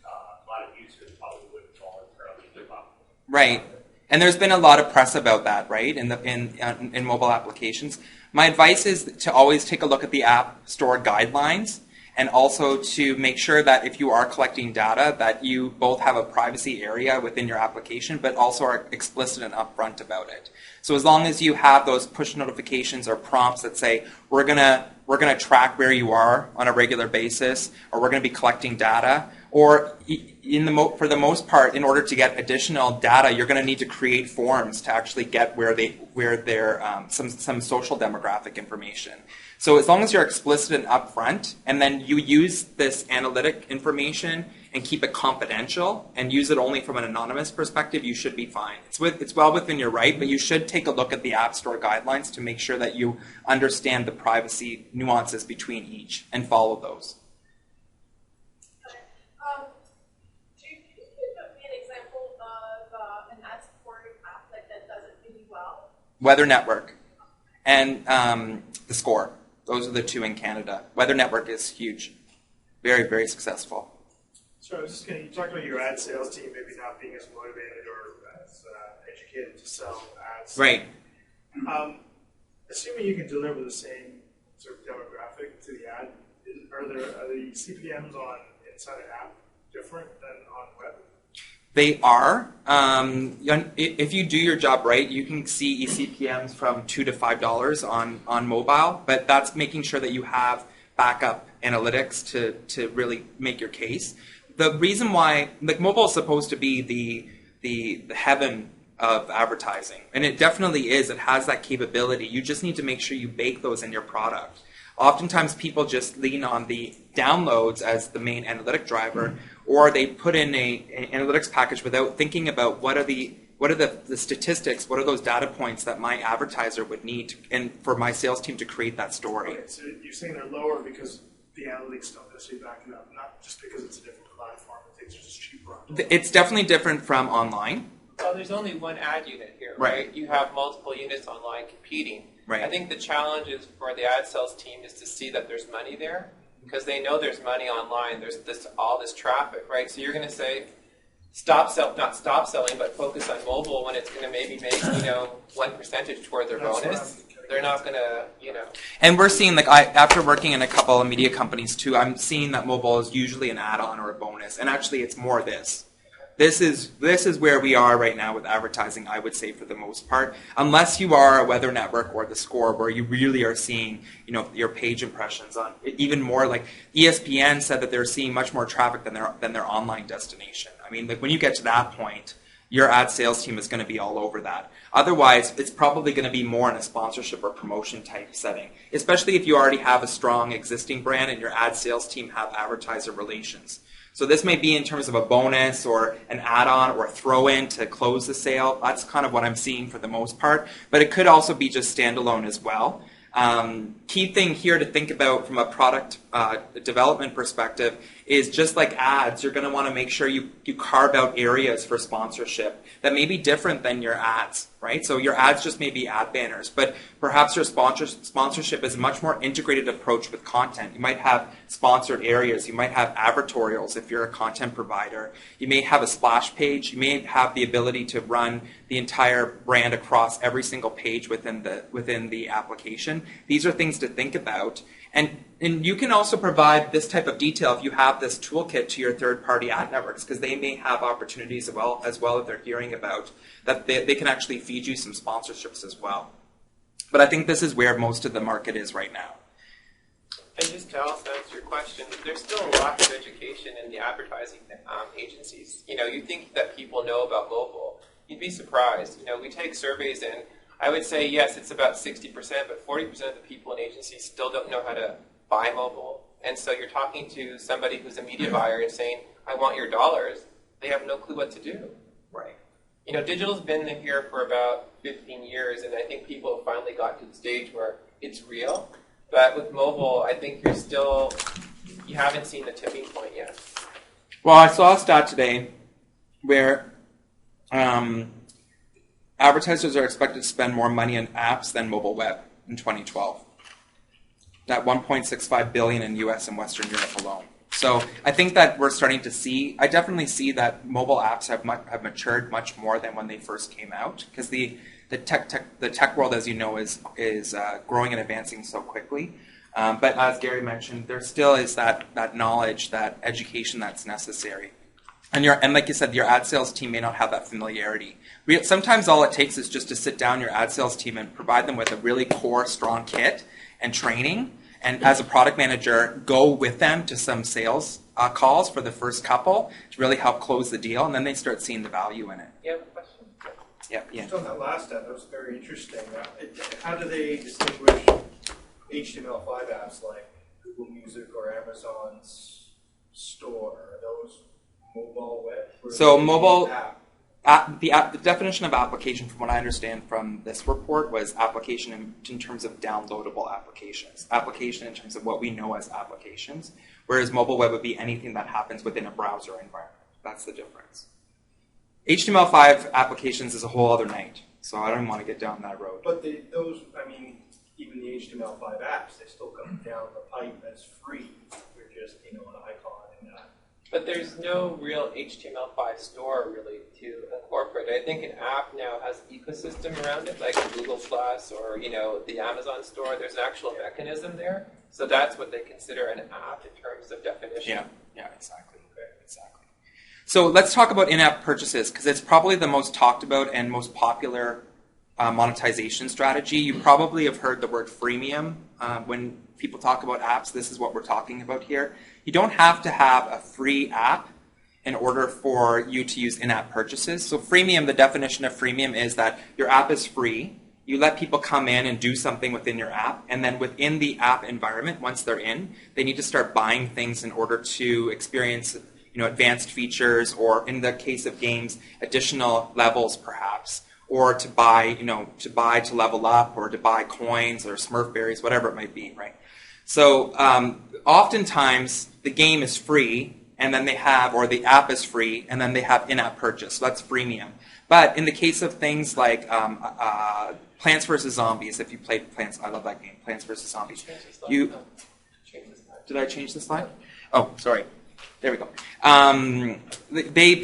a lot of users probably wouldn't voluntarily give up. Right. And there's been a lot of press about that, right, in mobile applications. My advice is to always take a look at the App Store guidelines and also to make sure that if you are collecting data that you both have a privacy area within your application but also are explicit and upfront about it. So as long as you have those push notifications or prompts that say, we're gonna track where you are on a regular basis, or we're going to be collecting data, or for the most part, in order to get additional data, you're going to need to create forms to actually get where they're some social demographic information. So as long as you're explicit and upfront, and then you use this analytic information and keep it confidential and use it only from an anonymous perspective, you should be fine. It's well within your right, but you should take a look at the App Store guidelines to make sure that you understand the privacy nuances between each and follow those. Can you give me an example of an ad-supported app that does it really well? Weather Network and The Score. Those are the two in Canada. Weather Network is huge. Very, very successful. So I was just going to, you talked about your ad sales team maybe not being as motivated or as educated to sell ads. Right. Assuming you can deliver the same sort of demographic to the ad, are the CPMs on inside an app different than on web? They are. If you do your job right, you can see eCPMs from $2 to $5 on mobile, but that's making sure that you have backup analytics to really make your case. The reason why, mobile is supposed to be the heaven of advertising, and it definitely is. It has that capability. You just need to make sure you bake those in your product. Oftentimes people just lean on the downloads as the main analytic driver, or they put in an analytics package without thinking about what are the statistics, what are those data points that my advertiser would need and for my sales team to create that story. Okay, so you're saying they're lower because the analytics don't necessarily back it up, not just because it's a different platform and things are just cheaper on it. It's definitely different from online. Well, there's only one ad unit here, right? You have multiple units online competing. Right. I think the challenge is for the ad sales team is to see that there's money there, because they know there's money online. There's all this traffic, right? So you're going to say, not stop selling, but focus on mobile when it's going to maybe make 1% toward their bonus. They're not going to, And we're seeing, after working in a couple of media companies too, I'm seeing that mobile is usually an add-on or a bonus, and actually it's more this. This is where we are right now with advertising, I would say, for the most part. Unless you are a Weather Network or The Score, where you really are seeing, your page impressions on even more. Like ESPN said that they're seeing much more traffic than their online destination. I mean, when you get to that point, your ad sales team is going to be all over that. Otherwise, it's probably going to be more in a sponsorship or promotion type setting, especially if you already have a strong existing brand and your ad sales team have advertiser relations. So this may be in terms of a bonus or an add-on or a throw-in to close the sale. That's kind of what I'm seeing for the most part. But it could also be just standalone as well. Key thing here to think about from a product development perspective is just like ads, you're going to want to make sure you carve out areas for sponsorship that may be different than your ads, right? So your ads just may be ad banners, but perhaps your sponsorship is a much more integrated approach with content. You might have sponsored areas. You might have advertorials if you're a content provider. You may have a splash page. You may have the ability to run the entire brand across every single page within the application. These are things to think about. And you can also provide this type of detail if you have this toolkit to your third-party ad networks, because they may have opportunities as well that they're hearing about, that they can actually feed you some sponsorships as well. But I think this is where most of the market is right now. And just to also answer your question, there's still a lack of education in the advertising agencies. You think that people know about mobile. You'd be surprised. We take surveys in. I would say, yes, it's about 60%, but 40% of the people in agencies still don't know how to buy mobile. And so you're talking to somebody who's a media buyer and saying, I want your dollars. They have no clue what to do. Right. Digital's been here for about 15 years, and I think people have finally got to the stage where it's real. But with mobile, I think you haven't seen the tipping point yet. Well, I saw a stat today where advertisers are expected to spend more money on apps than mobile web in 2012. That $1.65 billion in U.S. and Western Europe alone. So I think that we're starting to see. I definitely see that mobile apps have matured much more than when they first came out, because the tech world, as you know, is growing and advancing so quickly. But as Gary mentioned, there still is that knowledge, that education that's necessary. And like you said, your ad sales team may not have that familiarity. Sometimes all it takes is just to sit down your ad sales team and provide them with a really core, strong kit and training. And as a product manager, go with them to some sales calls for the first couple to really help close the deal, and then they start seeing the value in it. You have a question? Yeah. Just on that last step, that was very interesting. How do they distinguish HTML5 apps like Google Music or Amazon's store? Are those mobile web? So mobile, the definition of application, from what I understand from this report, was application in terms of downloadable applications. Application in terms of what we know as applications, whereas mobile web would be anything that happens within a browser environment. That's the difference. HTML5 applications is a whole other night, so I don't even want to get down that road. But even the HTML5 apps, they still come down the pipe as free. They're just, an icon and that. But there's no real HTML5 store really to incorporate. I think an app now has an ecosystem around it, like Google Plus or the Amazon store. There's an actual mechanism there, so that's what they consider an app in terms of definition. Yeah, exactly. So let's talk about in-app purchases, because it's probably the most talked about and most popular monetization strategy. You probably have heard the word freemium. When people talk about apps, this is what we're talking about here. You don't have to have a free app in order for you to use in-app purchases. So freemium, the definition of freemium is that your app is free. You let people come in and do something within your app, and then within the app environment, once they're in, they need to start buying things in order to experience advanced features, or in the case of games, additional levels perhaps, or to buy to level up, or to buy coins or Smurf berries, whatever it might be, right? So oftentimes the game is free, and then or the app is free, and then they have in-app purchase. So that's freemium. But in the case of things like Plants vs. Zombies, if you played Plants, I love that game, Plants vs. Zombies. Did I change the slide? Oh, sorry. There we go.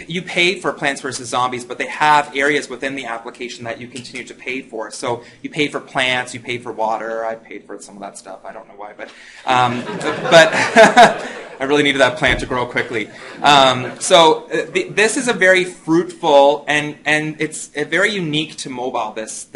You pay for Plants vs. Zombies, but they have areas within the application that you continue to pay for. So you pay for plants, you pay for water. I paid for some of that stuff. I don't know why, but I really needed that plant to grow quickly. This is a very fruitful and it's very unique to mobile. This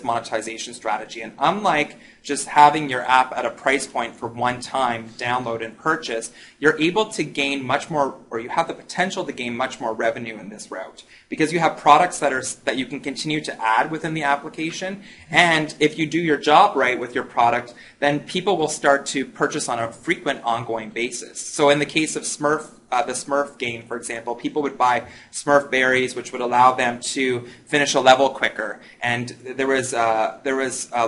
monetization strategy, and unlike just having your app at a price point for one-time download and purchase, you're able to gain much more, or you have the potential to gain much more revenue in this route, because you have products that you can continue to add within the application, and if you do your job right with your product, then people will start to purchase on a frequent, ongoing basis. So in the case of the Smurf game, for example, people would buy Smurf berries, which would allow them to finish a level quicker. And there was a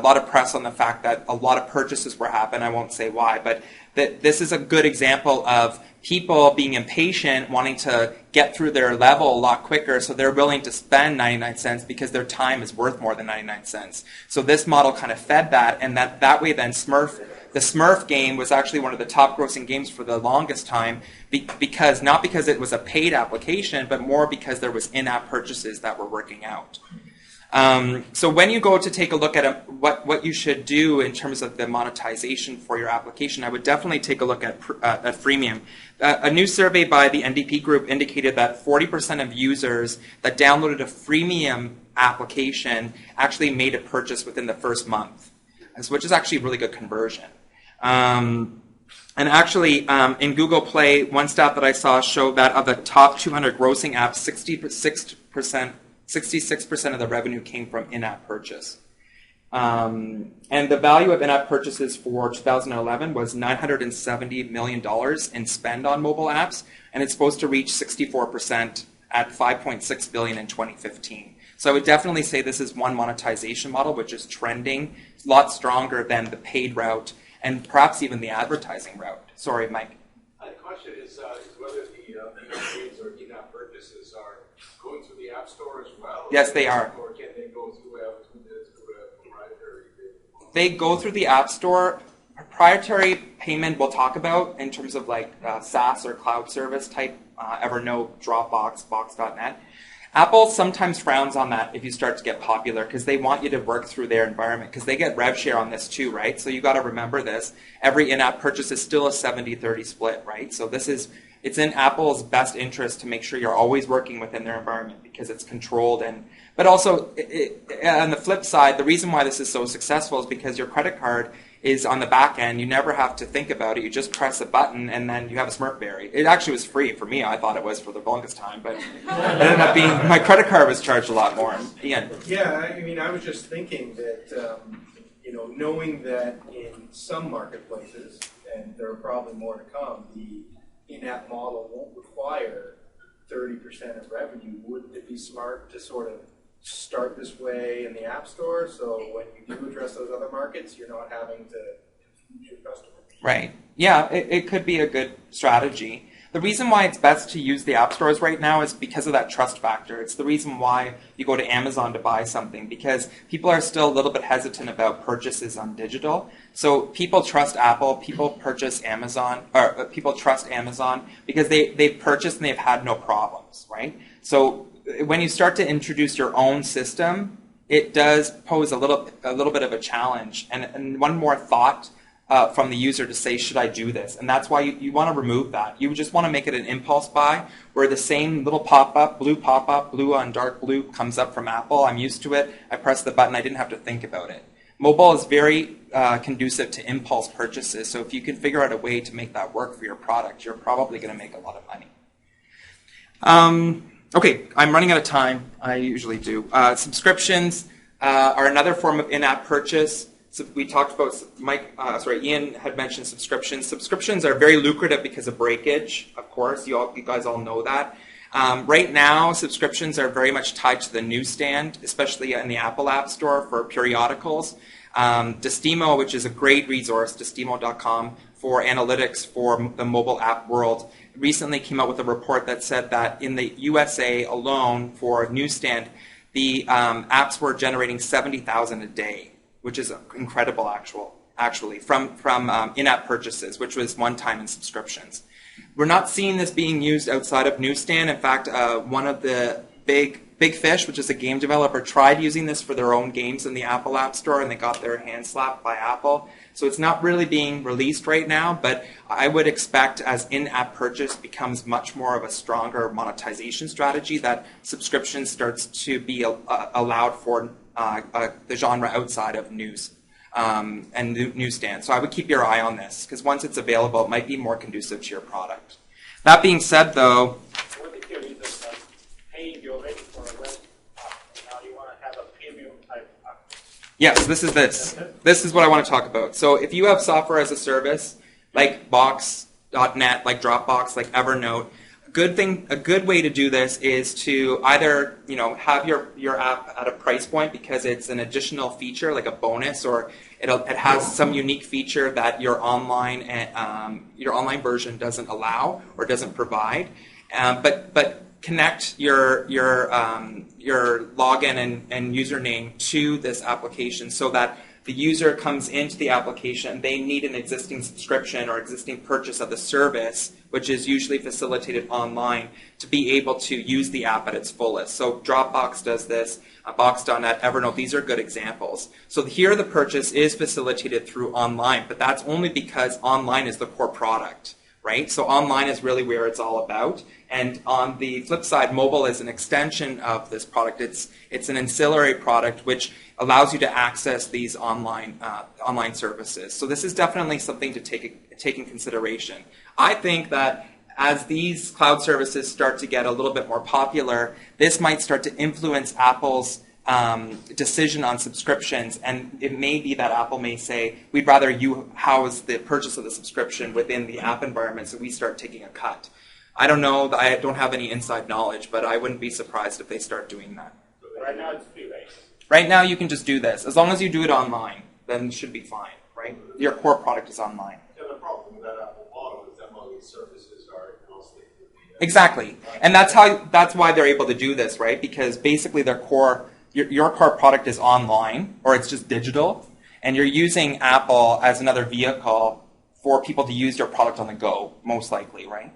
lot of press on the fact that a lot of purchases were happening. I won't say why, but this is a good example of people being impatient, wanting to get through their level a lot quicker, so they're willing to spend 99 cents because their time is worth more than 99 cents. So this model kind of fed that, and that way then the Smurf game was actually one of the top grossing games for the longest time, because not because it was a paid application, but more because there was in-app purchases that were working out. So when you go to take a look at what you should do in terms of the monetization for your application, I would definitely take a look at freemium. A new survey by the NDP Group indicated that 40% of users that downloaded a freemium application actually made a purchase within the first month, which is actually a really good conversion. And actually, in Google Play, one stat that I saw showed that of the top 200 grossing apps, 66% of the revenue came from in-app purchase. And the value of in-app purchases for 2011 was $970 million in spend on mobile apps, and it's supposed to reach 64% at $5.6 billion in 2015. So I would definitely say this is one monetization model which is trending a lot stronger than the paid route and perhaps even the advertising route. Sorry, Mike. The question is whether the games or in-app purchases are going through the App Store as well? Yes, they are. Or can they go through a proprietary? They go through the App Store. Proprietary payment we'll talk about in terms of like SaaS or cloud service type, Evernote, Dropbox, Box.net. Apple sometimes frowns on that if you start to get popular because they want you to work through their environment because they get rev share on this too, right? So you got to remember this. Every in-app purchase is still a 70-30 split, right? So it's in Apple's best interest to make sure you're always working within their environment because it's controlled. But also, on the flip side, the reason why this is so successful is because your credit card is on the back end. You never have to think about it. You just press a button and then you have a Smirkberry. It actually was free for me. I thought it was for the longest time, but it ended up being, my credit card was charged a lot more. Ian? Yeah, I mean, I was just thinking that, knowing that in some marketplaces, and there are probably more to come, the in-app model won't require 30% of revenue. Wouldn't it be smart to sort of start this way in the App Store, so when you do address those other markets, you're not having to confuse your customers? Right. Yeah, it could be a good strategy. The reason why it's best to use the app stores right now is because of that trust factor. It's the reason why you go to Amazon to buy something, because people are still a little bit hesitant about purchases on digital. So people trust Apple, people purchase Amazon, or people trust Amazon because they've purchased and they've had no problems, right? So when you start to introduce your own system, it does pose a little bit of a challenge. And one more thought from the user to say, should I do this? And that's why you want to remove that. You just want to make it an impulse buy where the same little pop-up, blue on dark blue comes up from Apple. I'm used to it. I press the button. I didn't have to think about it. Mobile is very conducive to impulse purchases. So if you can figure out a way to make that work for your product, you're probably going to make a lot of money. Okay, I'm running out of time. I usually do. Subscriptions are another form of in-app purchase. So we talked about, Ian had mentioned subscriptions. Subscriptions are very lucrative because of breakage, of course. You guys all know that. Right now, subscriptions are very much tied to the newsstand, especially in the Apple App Store for periodicals. Destimo, which is a great resource, destimo.com, for analytics for the mobile app world, recently came out with a report that said that in the USA alone for newsstand, the apps were generating 70,000 a day, which is incredible actually, from in-app purchases, which was one time in subscriptions. We're not seeing this being used outside of newsstand. In fact, one of the Big Fish, which is a game developer, tried using this for their own games in the Apple App Store, and they got their hand slapped by Apple. So it's not really being released right now, but I would expect as in-app purchase becomes much more of a stronger monetization strategy, that subscription starts to be allowed for the genre outside of news and newsstand. So I would keep your eye on this, because once it's available, it might be more conducive to your product. That being said, though, What if you're paying you already for a web app, now you want to have a premium type app? yes, this is this. This is what I want to talk about. So if you have software as a service, like Box.net, like Dropbox, like Evernote, a good way to do this is to either have your app at a price point because it's an additional feature, like a bonus, or it has some unique feature that your online version doesn't allow or doesn't provide. But connect your login and username to this application so that the user comes into the application, they need an existing subscription or existing purchase of the service, which is usually facilitated online, to be able to use the app at its fullest. So Dropbox does this, Box.net, Evernote, these are good examples. So here the purchase is facilitated through online, but that's only because online is the core product, right? So online is really where it's all about. And on the flip side, mobile is an extension of this product. It's an ancillary product which allows you to access these online services. So this is definitely something to take in consideration. I think that as these cloud services start to get a little bit more popular, this might start to influence Apple's decision on subscriptions, and it may be that Apple may say, we'd rather you house the purchase of the subscription within the app environment, so we start taking a cut. I don't know, I don't have any inside knowledge, but I wouldn't be surprised if they start doing that. Right now it's free, right? Right now you can just do this. As long as you do it online, then it should be fine, right? Your core product is online. And the problem with that Apple model is that all these services are mostly Exactly. And that's why they're able to do this, right? Because basically their core, your core product is online, or it's just digital, and you're using Apple as another vehicle for people to use your product on the go, most likely, right?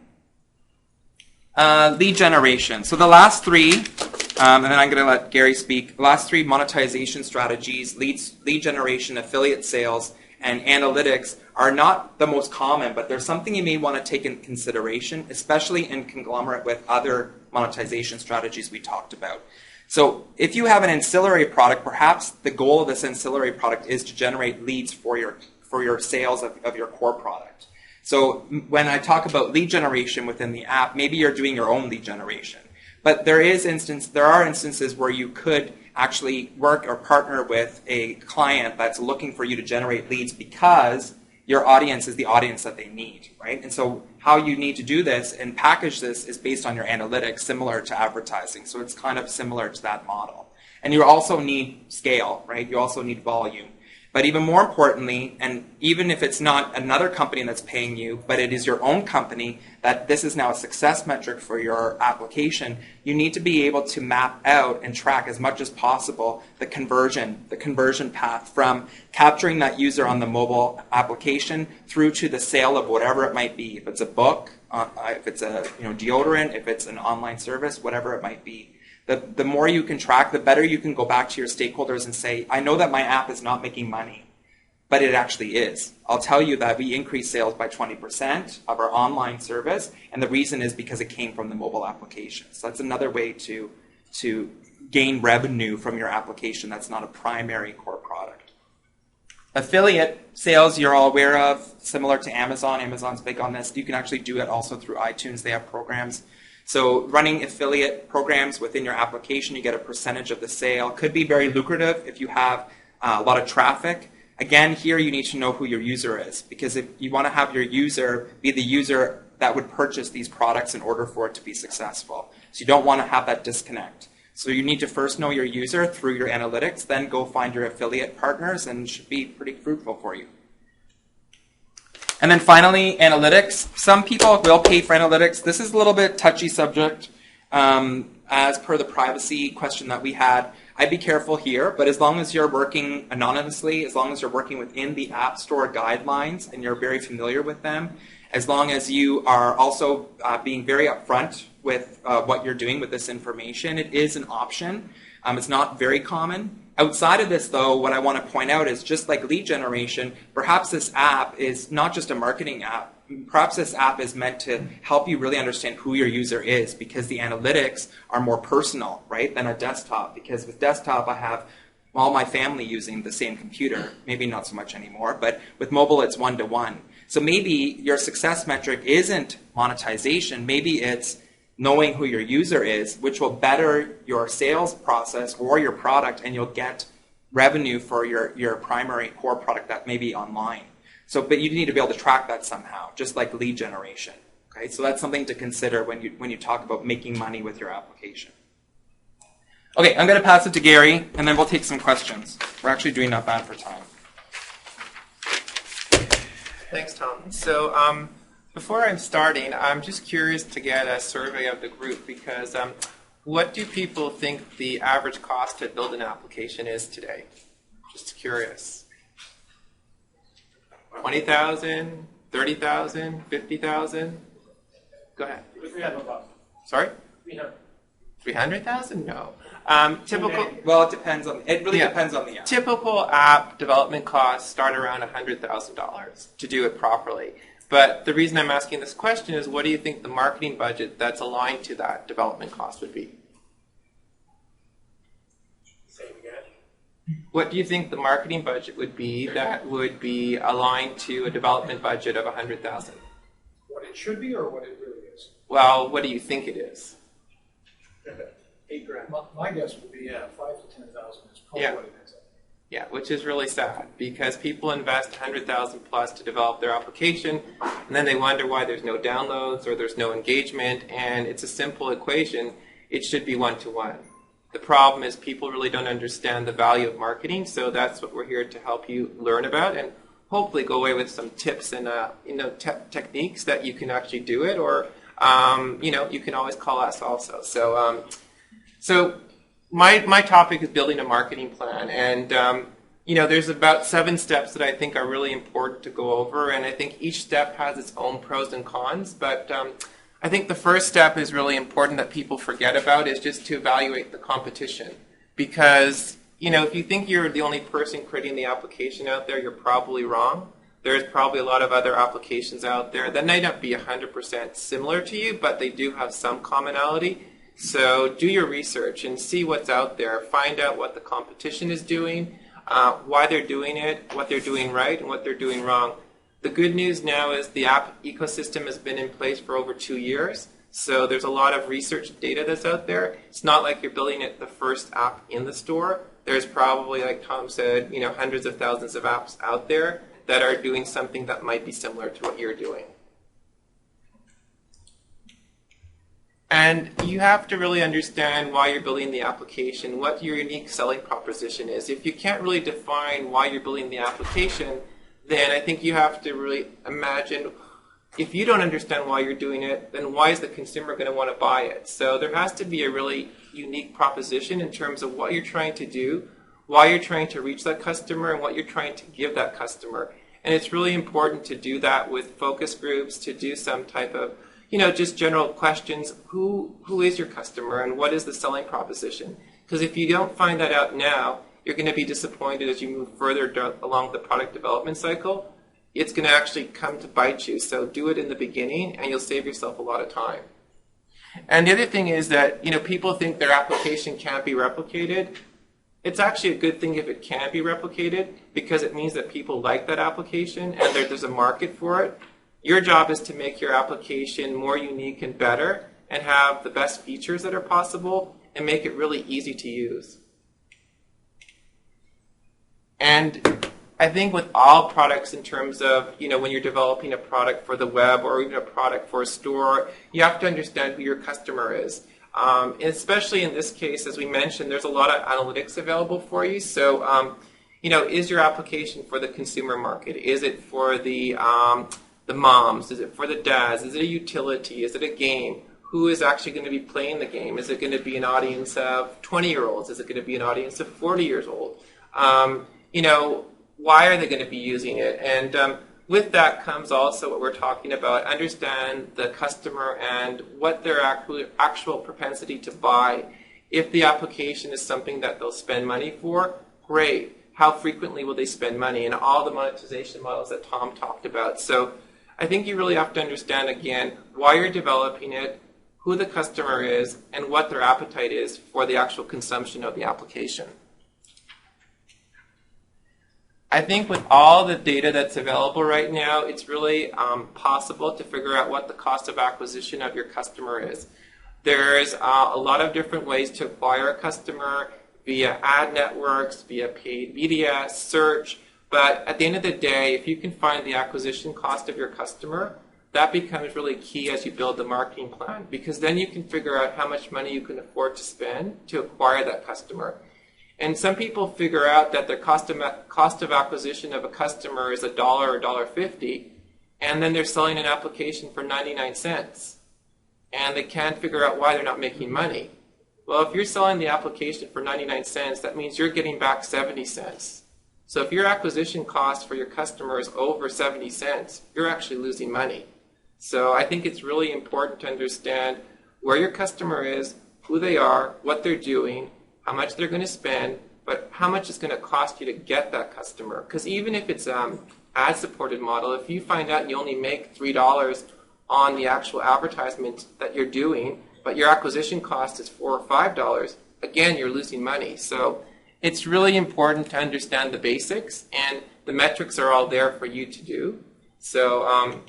Lead generation. So the last three, and then I'm going to let Gary speak. The last three monetization strategies, lead generation, affiliate sales, and analytics are not the most common, but there's something you may want to take in consideration, especially in conglomerate with other monetization strategies we talked about. So if you have an ancillary product, perhaps the goal of this ancillary product is to generate leads for your sales of your core product. So when I talk about lead generation within the app, maybe you're doing your own lead generation. But there are instances where you could actually work or partner with a client that's looking for you to generate leads because your audience is the audience that they need, right? And so how you need to do this and package this is based on your analytics, similar to advertising. So it's kind of similar to that model. And you also need scale, right? You also need volume. But even more importantly, and even if it's not another company that's paying you, but it is your own company, that this is now a success metric for your application, you need to be able to map out and track as much as possible the conversion path from capturing that user on the mobile application through to the sale of whatever it might be. If it's a book, if it's a deodorant, if it's an online service, whatever it might be. The more you can track, the better you can go back to your stakeholders and say, I know that my app is not making money, but it actually is. I'll tell you that we increased sales by 20% of our online service, and the reason is because it came from the mobile application. So that's another way to gain revenue from your application that's not a primary core product. Affiliate sales you're all aware of, similar to Amazon. Amazon's big on this. You can actually do it also through iTunes. They have programs. So running affiliate programs within your application, you get a percentage of the sale. Could be very lucrative if you have a lot of traffic. Again, here you need to know who your user is, because if you want to have your user be the user that would purchase these products in order for it to be successful. So you don't want to have that disconnect. So you need to first know your user through your analytics, then go find your affiliate partners, and it should be pretty fruitful for you. And then finally, analytics. Some people will pay for analytics. This is a little bit touchy subject. As per the privacy question that we had, I'd be careful here, but as long as you're working anonymously, as long as you're working within the App Store guidelines and you're very familiar with them, as long as you are also being very upfront with what you're doing with this information, it is an option. It's not very common. Outside of this, though, what I want to point out is just like lead generation, perhaps this app is not just a marketing app. Perhaps this app is meant to help you really understand who your user is, because the analytics are more personal, right, than a desktop. Because with desktop, I have all my family using the same computer. Maybe not so much anymore, but with mobile, it's one-to-one. So maybe your success metric isn't monetization. Maybe it's knowing who your user is, which will better your sales process or your product, and you'll get revenue for your primary core product that may be online. So, but you need to be able to track that somehow, just like lead generation. Okay, so that's something to consider when you talk about making money with your application. Okay, I'm going to pass it to Gary, and then we'll take some questions. We're actually doing not bad for time. Thanks, Tom. So before I'm starting, I'm just curious to get a survey of the group, because what do people think the average cost to build an application is today? Just curious. 20,000, 30,000, 50,000? Go ahead. Sorry? 300,000? No. Typical. Well, it really depends on the app. Typical app development costs start around $100,000 to do it properly. But the reason I'm asking this question is, what do you think the marketing budget that's aligned to that development cost would be? Same again. What do you think the marketing budget would be that would be aligned to a development budget of $100,000? What it should be or what it really is? Well, what do you think it is? $8,000. My guess would be 5,000 to 10,000 is probably Yeah. what it ends up. Yeah, which is really sad because people invest 100,000 plus to develop their application, and then they wonder why there's no downloads or there's no engagement. And it's a simple equation. It should be 1-to-1. The problem is people really don't understand the value of marketing, so that's what we're here to help you learn about and hopefully go away with some tips and techniques that you can actually do it, or you can always call us also. So my topic is building a marketing plan, and there's about 7 steps that I think are really important to go over, and I think each step has its own pros and cons, but I think the first step is really important that people forget about is just to evaluate the competition, because if you think you're the only person creating the application out there, you're probably wrong. There's probably a lot of other applications out there that may not be 100% similar to you, but they do have some commonality. So do your research and see what's out there. Find out what the competition is doing, why they're doing it, what they're doing right, and what they're doing wrong. The good news now is the app ecosystem has been in place for over 2 years. So there's a lot of research data that's out there. It's not like you're building the first app in the store. There's probably, like Tom said, hundreds of thousands of apps out there that are doing something that might be similar to what you're doing. And you have to really understand why you're building the application, what your unique selling proposition is. If you can't really define why you're building the application, then I think you have to really imagine, if you don't understand why you're doing it, then why is the consumer going to want to buy it? So there has to be a really unique proposition in terms of what you're trying to do, why you're trying to reach that customer, and what you're trying to give that customer. And it's really important to do that with focus groups, to do some type of just general questions. Who is your customer and what is the selling proposition? Because if you don't find that out now, you're going to be disappointed as you move further along the product development cycle. It's going to actually come to bite you. So do it in the beginning and you'll save yourself a lot of time. And the other thing is that people think their application can't be replicated. It's actually a good thing if it can be replicated because it means that people like that application and there's a market for it. Your job is to make your application more unique and better and have the best features that are possible and make it really easy to use. And I think with all products in terms of, when you're developing a product for the web or even a product for a store, you have to understand who your customer is. And especially in this case, as we mentioned, there's a lot of analytics available for you. So, is your application for the consumer market? Is it for the moms? Is it for the dads? Is it a utility? Is it a game? Who is actually going to be playing the game? Is it going to be an audience of 20-year-olds? Is it going to be an audience of 40 years old? Why are they going to be using it? And with that comes also what we're talking about. Understand the customer and what their actual propensity to buy. If the application is something that they'll spend money for, great. How frequently will they spend money? And all the monetization models that Tom talked about. So I think you really have to understand, again, why you're developing it, who the customer is, and what their appetite is for the actual consumption of the application. I think with all the data that's available right now, it's really possible to figure out what the cost of acquisition of your customer is. There's a lot of different ways to acquire a customer via ad networks, via paid media, search. But at the end of the day, if you can find the acquisition cost of your customer, that becomes really key as you build the marketing plan, because then you can figure out how much money you can afford to spend to acquire that customer. And some people figure out that their cost of acquisition of a customer is $1 or $1.50, and then they're selling an application for 99 cents. And they can't figure out why they're not making money. Well, if you're selling the application for 99 cents, that means you're getting back 70 cents. So if your acquisition cost for your customer is over 70 cents, you're actually losing money. So I think it's really important to understand where your customer is, who they are, what they're doing, how much they're going to spend, but how much it's going to cost you to get that customer. Because even if it's ad-supported model, if you find out you only make $3 on the actual advertisement that you're doing, but your acquisition cost is $4 or $5, again, you're losing money. So it's really important to understand the basics, and the metrics are all there for you to do. So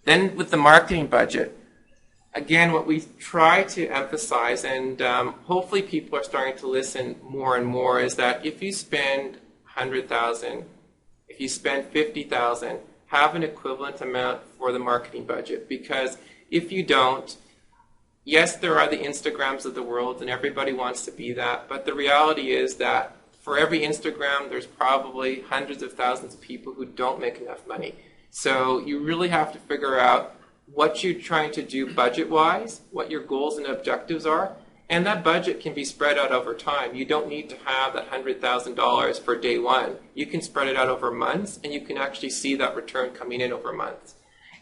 Then with the marketing budget, again, what we try to emphasize, and hopefully people are starting to listen more and more, is that if you spend 100,000, if you spend 50,000, have an equivalent amount for the marketing budget. Because if you don't, yes, there are the Instagrams of the world, and everybody wants to be that, but the reality is that for every Instagram, there's probably hundreds of thousands of people who don't make enough money. So you really have to figure out what you're trying to do budget-wise, what your goals and objectives are, and that budget can be spread out over time. You don't need to have that $100,000 for day one. You can spread it out over months, and you can actually see that return coming in over months.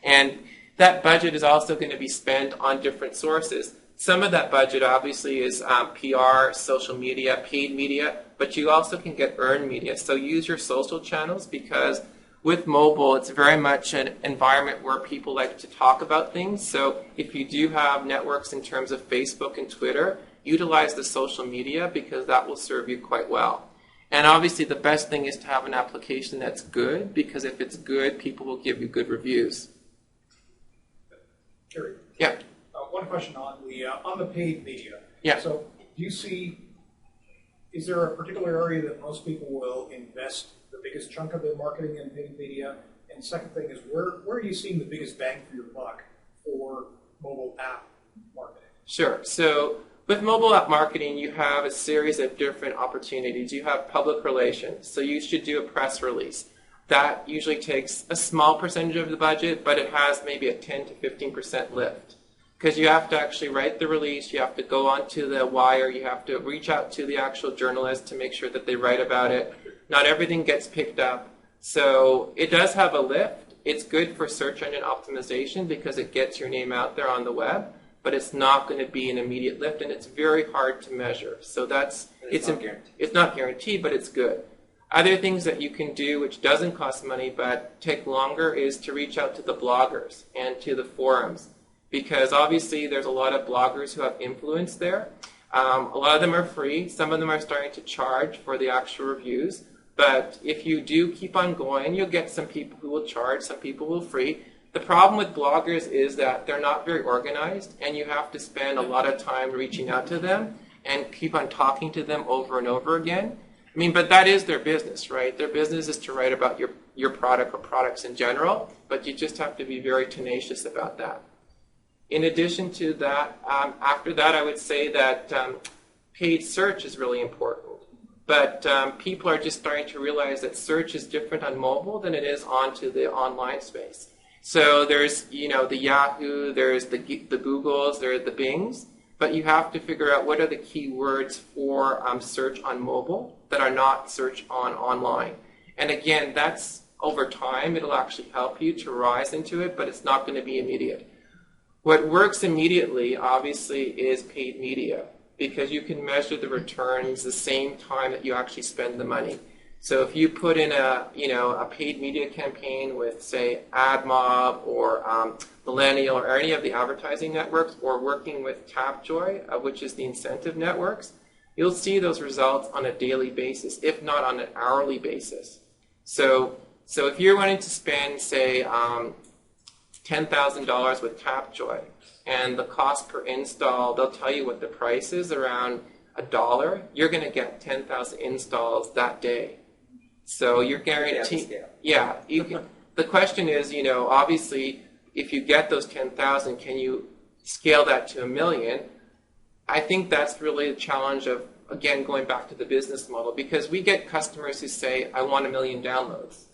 And that budget is also going to be spent on different sources. Some of that budget obviously is PR, social media, paid media, but you also can get earned media. So use your social channels, because with mobile, it's very much an environment where people like to talk about things. So if you do have networks in terms of Facebook and Twitter, utilize the social media, because that will serve you quite well. And obviously the best thing is to have an application that's good, because if it's good, people will give you good reviews. Terry, Yeah. one question on the paid media. Yeah. So do you see, is there a particular area that most people will invest the biggest chunk of their marketing in paid media? And second thing is, where are you seeing the biggest bang for your buck for mobile app marketing? Sure. So with mobile app marketing, you have a series of different opportunities. You have public relations. So you should do a press release. That usually takes a small percentage of the budget, but it has maybe a 10 to 15% lift. Because you have to actually write the release, you have to go onto the wire, you have to reach out to the actual journalist to make sure that they write about it. Not everything gets picked up. So it does have a lift. It's good for search engine optimization because it gets your name out there on the web, but it's not going to be an immediate lift, and it's very hard to measure. So it's not guaranteed, but it's good. Other things that you can do, which doesn't cost money but take longer, is to reach out to the bloggers and to the forums. Because obviously there's a lot of bloggers who have influence there. A lot of them are free. Some of them are starting to charge for the actual reviews. But if you do keep on going, you'll get some people who will charge, some people will free. The problem with bloggers is that they're not very organized, and you have to spend a lot of time reaching out to them and keep on talking to them over and over again. I mean, but that is their business, right? Their business is to write about your product or products in general, but you just have to be very tenacious about that. In addition to that, after that, I would say that paid search is really important. But people are just starting to realize that search is different on mobile than it is onto the online space. So there's, the Yahoo, there's the Googles, there are the Bings, but you have to figure out what are the keywords for search on mobile that are not search on online. And again, that's over time. It'll actually help you to rise into it, but it's not going to be immediate. What works immediately, obviously, is paid media, because you can measure the returns the same time that you actually spend the money. So if you put in a paid media campaign with, say, AdMob or Millennial or any of the advertising networks, or working with Tapjoy, which is the incentive networks, you'll see those results on a daily basis, if not on an hourly basis. So if you're wanting to spend, say, $10,000 with Tapjoy, and the cost per install, they'll tell you what the price is, around $1, you're going to get 10,000 installs that day. So you're guaranteed. Yeah, you can. The question is, obviously, if you get those 10,000, can you scale that to 1 million? I think that's really the challenge of, again, going back to the business model, because we get customers who say, I want 1 million downloads.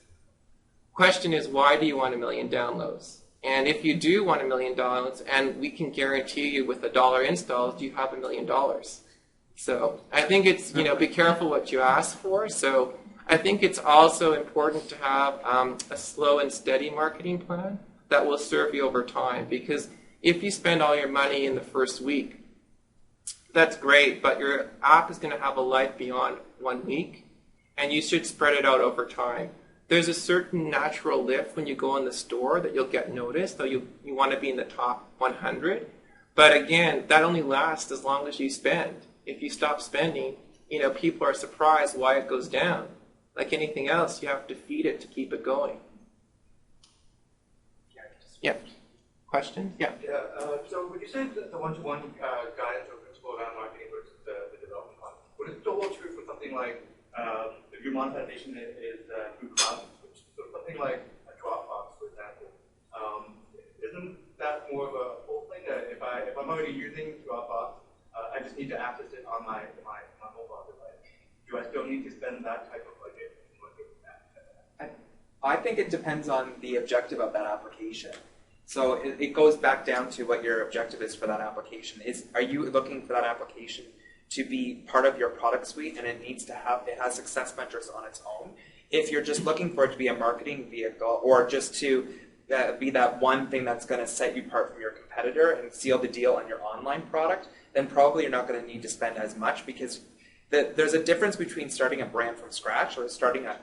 Question is, why do you want 1 million downloads? And if you do want $1 million, and we can guarantee you with $1 installs, you have $1 million. So I think it's, be careful what you ask for. So I think it's also important to have a slow and steady marketing plan that will serve you over time. Because if you spend all your money in the first week, that's great, but your app is going to have a life beyond 1 week, and you should spread it out over time. There's a certain natural lift when you go in the store that you'll get noticed, though you want to be in the top 100. But again, that only lasts as long as you spend. If you stop spending, people are surprised why it goes down. Like anything else, you have to feed it to keep it going. Yeah. Questions? Yeah. So would you say that the one-to-one guidance or principle around marketing versus the development part, would it still hold true for something like if your monetization is through cloud, which so something like a Dropbox, for example, isn't that more of a whole thing that if I'm already using Dropbox, I just need to access it on my mobile device? Do I still need to spend that type of budget? I think it depends on the objective of that application. So it goes back down to what your objective is for that application. Are you looking for that application to be part of your product suite and it has success metrics on its own? If you're just looking for it to be a marketing vehicle or just to be that one thing that's going to set you apart from your competitor and seal the deal on your online product, then probably you're not going to need to spend as much, because there's a difference between starting a brand from scratch or starting an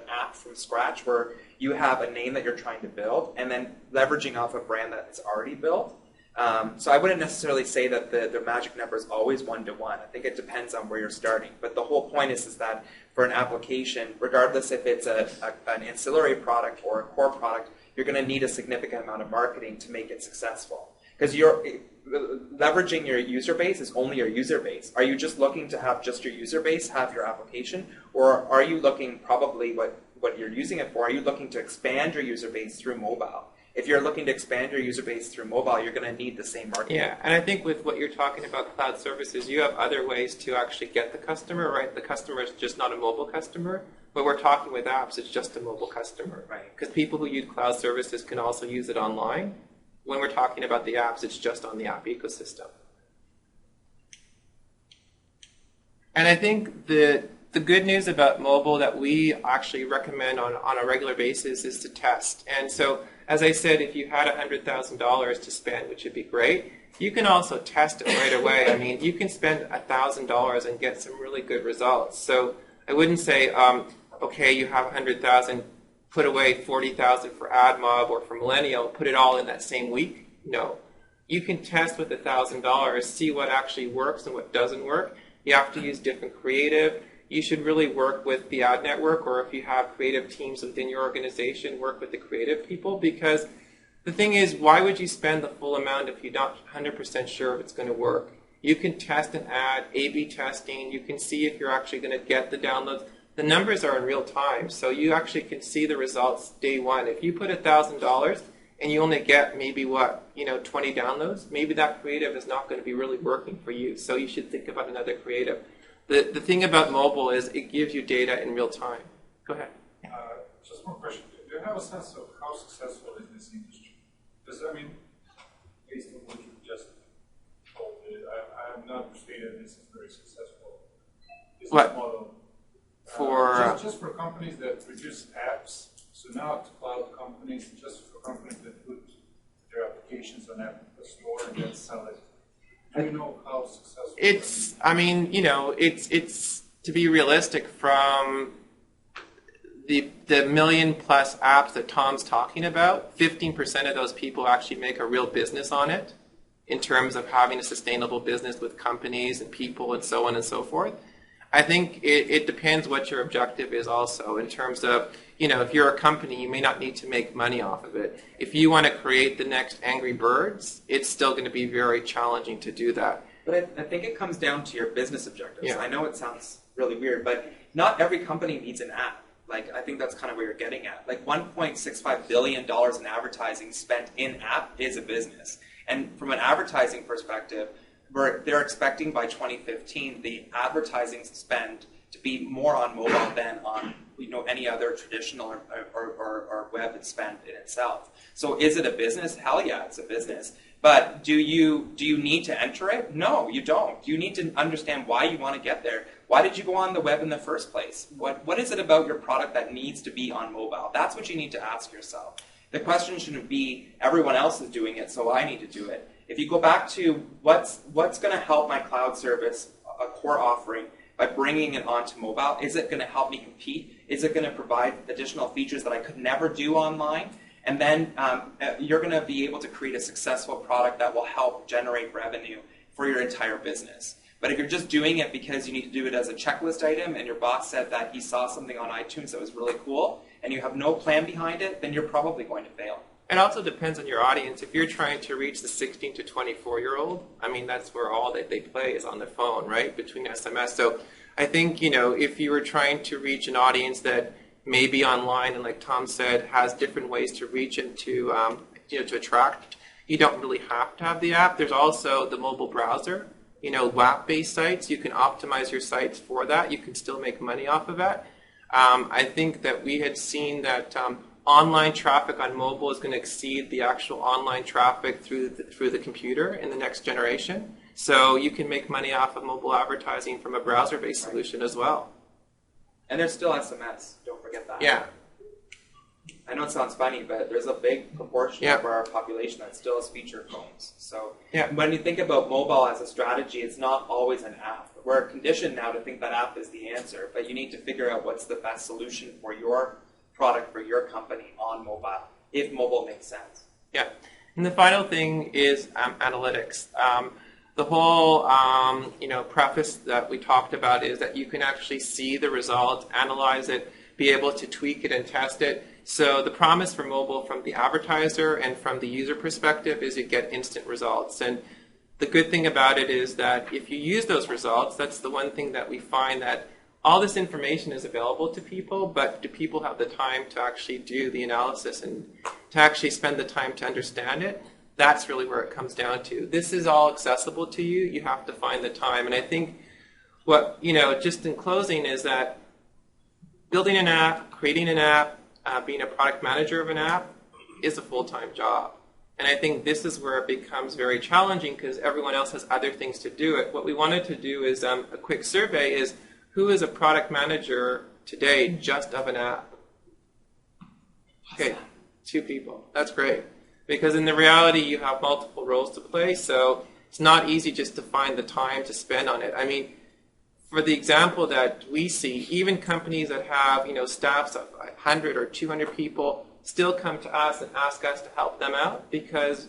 app from scratch where you have a name that you're trying to build and then leveraging off a brand that is already built. So I wouldn't necessarily say that the magic number is always 1-to-1. I think it depends on where you're starting. But the whole point is that for an application, regardless if it's an ancillary product or a core product, you're going to need a significant amount of marketing to make it successful. Because you're leveraging your user base is only your user base. Are you just looking to have just your user base have your application? Or are you looking, probably what you're using it for, are you looking to expand your user base through mobile? If you're looking to expand your user base through mobile, you're going to need the same marketing. Yeah, and I think with what you're talking about cloud services, you have other ways to actually get the customer, right? The customer is just not a mobile customer. But we're talking with apps, it's just a mobile customer, right? Because people who use cloud services can also use it online. When we're talking about the apps, it's just on the app ecosystem. And I think the good news about mobile that we actually recommend on a regular basis is to test. And so, as I said, if you had $100,000 to spend, which would be great, you can also test it right away. I mean, you can spend $1,000 and get some really good results. So I wouldn't say, okay, you have $100,000, put away $40,000 for AdMob or for Millennial, put it all in that same week. No. You can test with $1,000, see what actually works and what doesn't work. You have to use different creative. You should really work with the ad network, or if you have creative teams within your organization, work with the creative people, because the thing is, why would you spend the full amount if you're not 100% sure if it's going to work? You can test an ad, A/B testing. You can see if you're actually going to get the downloads. The numbers are in real time, so you actually can see the results day one. If you put $1,000 and you only get maybe 20 downloads, maybe that creative is not going to be really working for you. So you should think about another creative. The thing about mobile is it gives you data in real time. Go ahead. Just one question. Do you have a sense of how successful is this industry? Because, I mean, based on what you just told me, I have not persuaded this is very successful business model. Just for companies that produce apps, so not cloud companies, just for companies that put their applications on App Store and then sell it. Do you know how successful? It's to be realistic, from the million plus apps that Tom's talking about, 15% of those people actually make a real business on it in terms of having a sustainable business with companies and people and so on and so forth. I think it depends what your objective is also in terms of, if you're a company, you may not need to make money off of it. If you want to create the next Angry Birds, it's still going to be very challenging to do that. But I think it comes down to your business objectives. Yeah. I know it sounds really weird, but not every company needs an app. Like, I think that's kind of where you're getting at. Like, $1.65 billion in advertising spent in-app is a business. And from an advertising perspective, they're expecting by 2015 the advertising spend to be more on mobile than on any other traditional or web spend in itself. So is it a business? Hell yeah, it's a business. But do you need to enter it? No, you don't. You need to understand why you want to get there. Why did you go on the web in the first place? What is it about your product that needs to be on mobile? That's what you need to ask yourself. The question shouldn't be everyone else is doing it, so I need to do it. If you go back to what's going to help my cloud service, a core offering, by bringing it onto mobile, is it going to help me compete? Is it going to provide additional features that I could never do online? And then you're going to be able to create a successful product that will help generate revenue for your entire business. But if you're just doing it because you need to do it as a checklist item and your boss said that he saw something on iTunes that was really cool and you have no plan behind it, then you're probably going to fail. It also depends on your audience. If you're trying to reach the 16 to 24-year-old, I mean, that's where all that they play is on the phone, right, between SMS. So I think, if you were trying to reach an audience that may be online and, like Tom said, has different ways to reach and to attract, you don't really have to have the app. There's also the mobile browser, WAP-based sites. You can optimize your sites for that. You can still make money off of that. I think that we had seen that online traffic on mobile is going to exceed the actual online traffic through the computer in the next generation. So you can make money off of mobile advertising from a browser-based solution as well. And there's still SMS. Don't forget that. Yeah. I know it sounds funny, but there's a big proportion of our population that still has feature phones. So when you think about mobile as a strategy, it's not always an app. We're conditioned now to think that app is the answer, but you need to figure out what's the best solution for your product, for your company on mobile, if mobile makes sense. Yeah. And the final thing is analytics. The whole preface that we talked about is that you can actually see the results, analyze it, be able to tweak it and test it. So the promise for mobile from the advertiser and from the user perspective is you get instant results. And the good thing about it is that if you use those results, that's the one thing that we find, that all this information is available to people, but do people have the time to actually do the analysis and to actually spend the time to understand it? That's really where it comes down to. This is all accessible to you. You have to find the time. And I think what, just in closing, is that building an app, creating an app, being a product manager of an app is a full-time job. And I think this is where it becomes very challenging because everyone else has other things to do it. What we wanted to do is a quick survey is, who is a product manager today just of an app? Okay, 2 people. That's great. Because in the reality, you have multiple roles to play, so it's not easy just to find the time to spend on it. I mean, for the example that we see, even companies that have, staffs of 100 or 200 people still come to us and ask us to help them out because,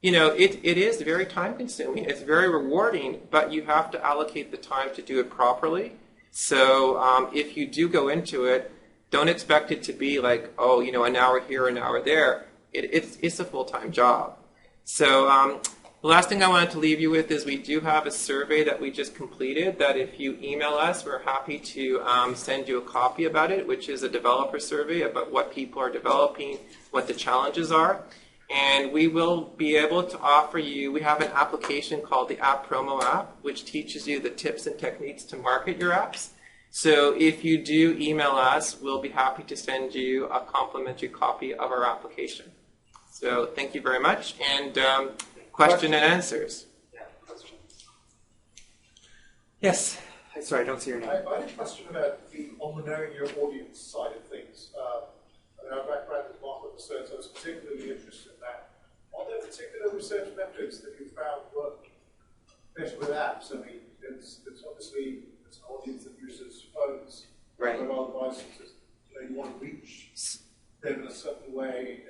it is very time consuming. It's very rewarding, but you have to allocate the time to do it properly. So if you do go into it, don't expect it to be like, an hour here, an hour there. It's a full-time job. So the last thing I wanted to leave you with is we do have a survey that we just completed that if you email us, we're happy to send you a copy about it, which is a developer survey about what people are developing, what the challenges are. And we will be able to offer you, we have an application called the App Promo app, which teaches you the tips and techniques to market your apps. So if you do email us, we'll be happy to send you a complimentary copy of our application. So thank you very much. And question and answers. Yeah, question. Yes. Sorry, I don't see your name. I had a question about the knowing your audience side of things. Our background is market research, so I was particularly interested in that. Are there particular research methods that you found work better with apps? I mean, it's obviously it's an audience that uses phones, mobile devices. You want to reach them in a certain way.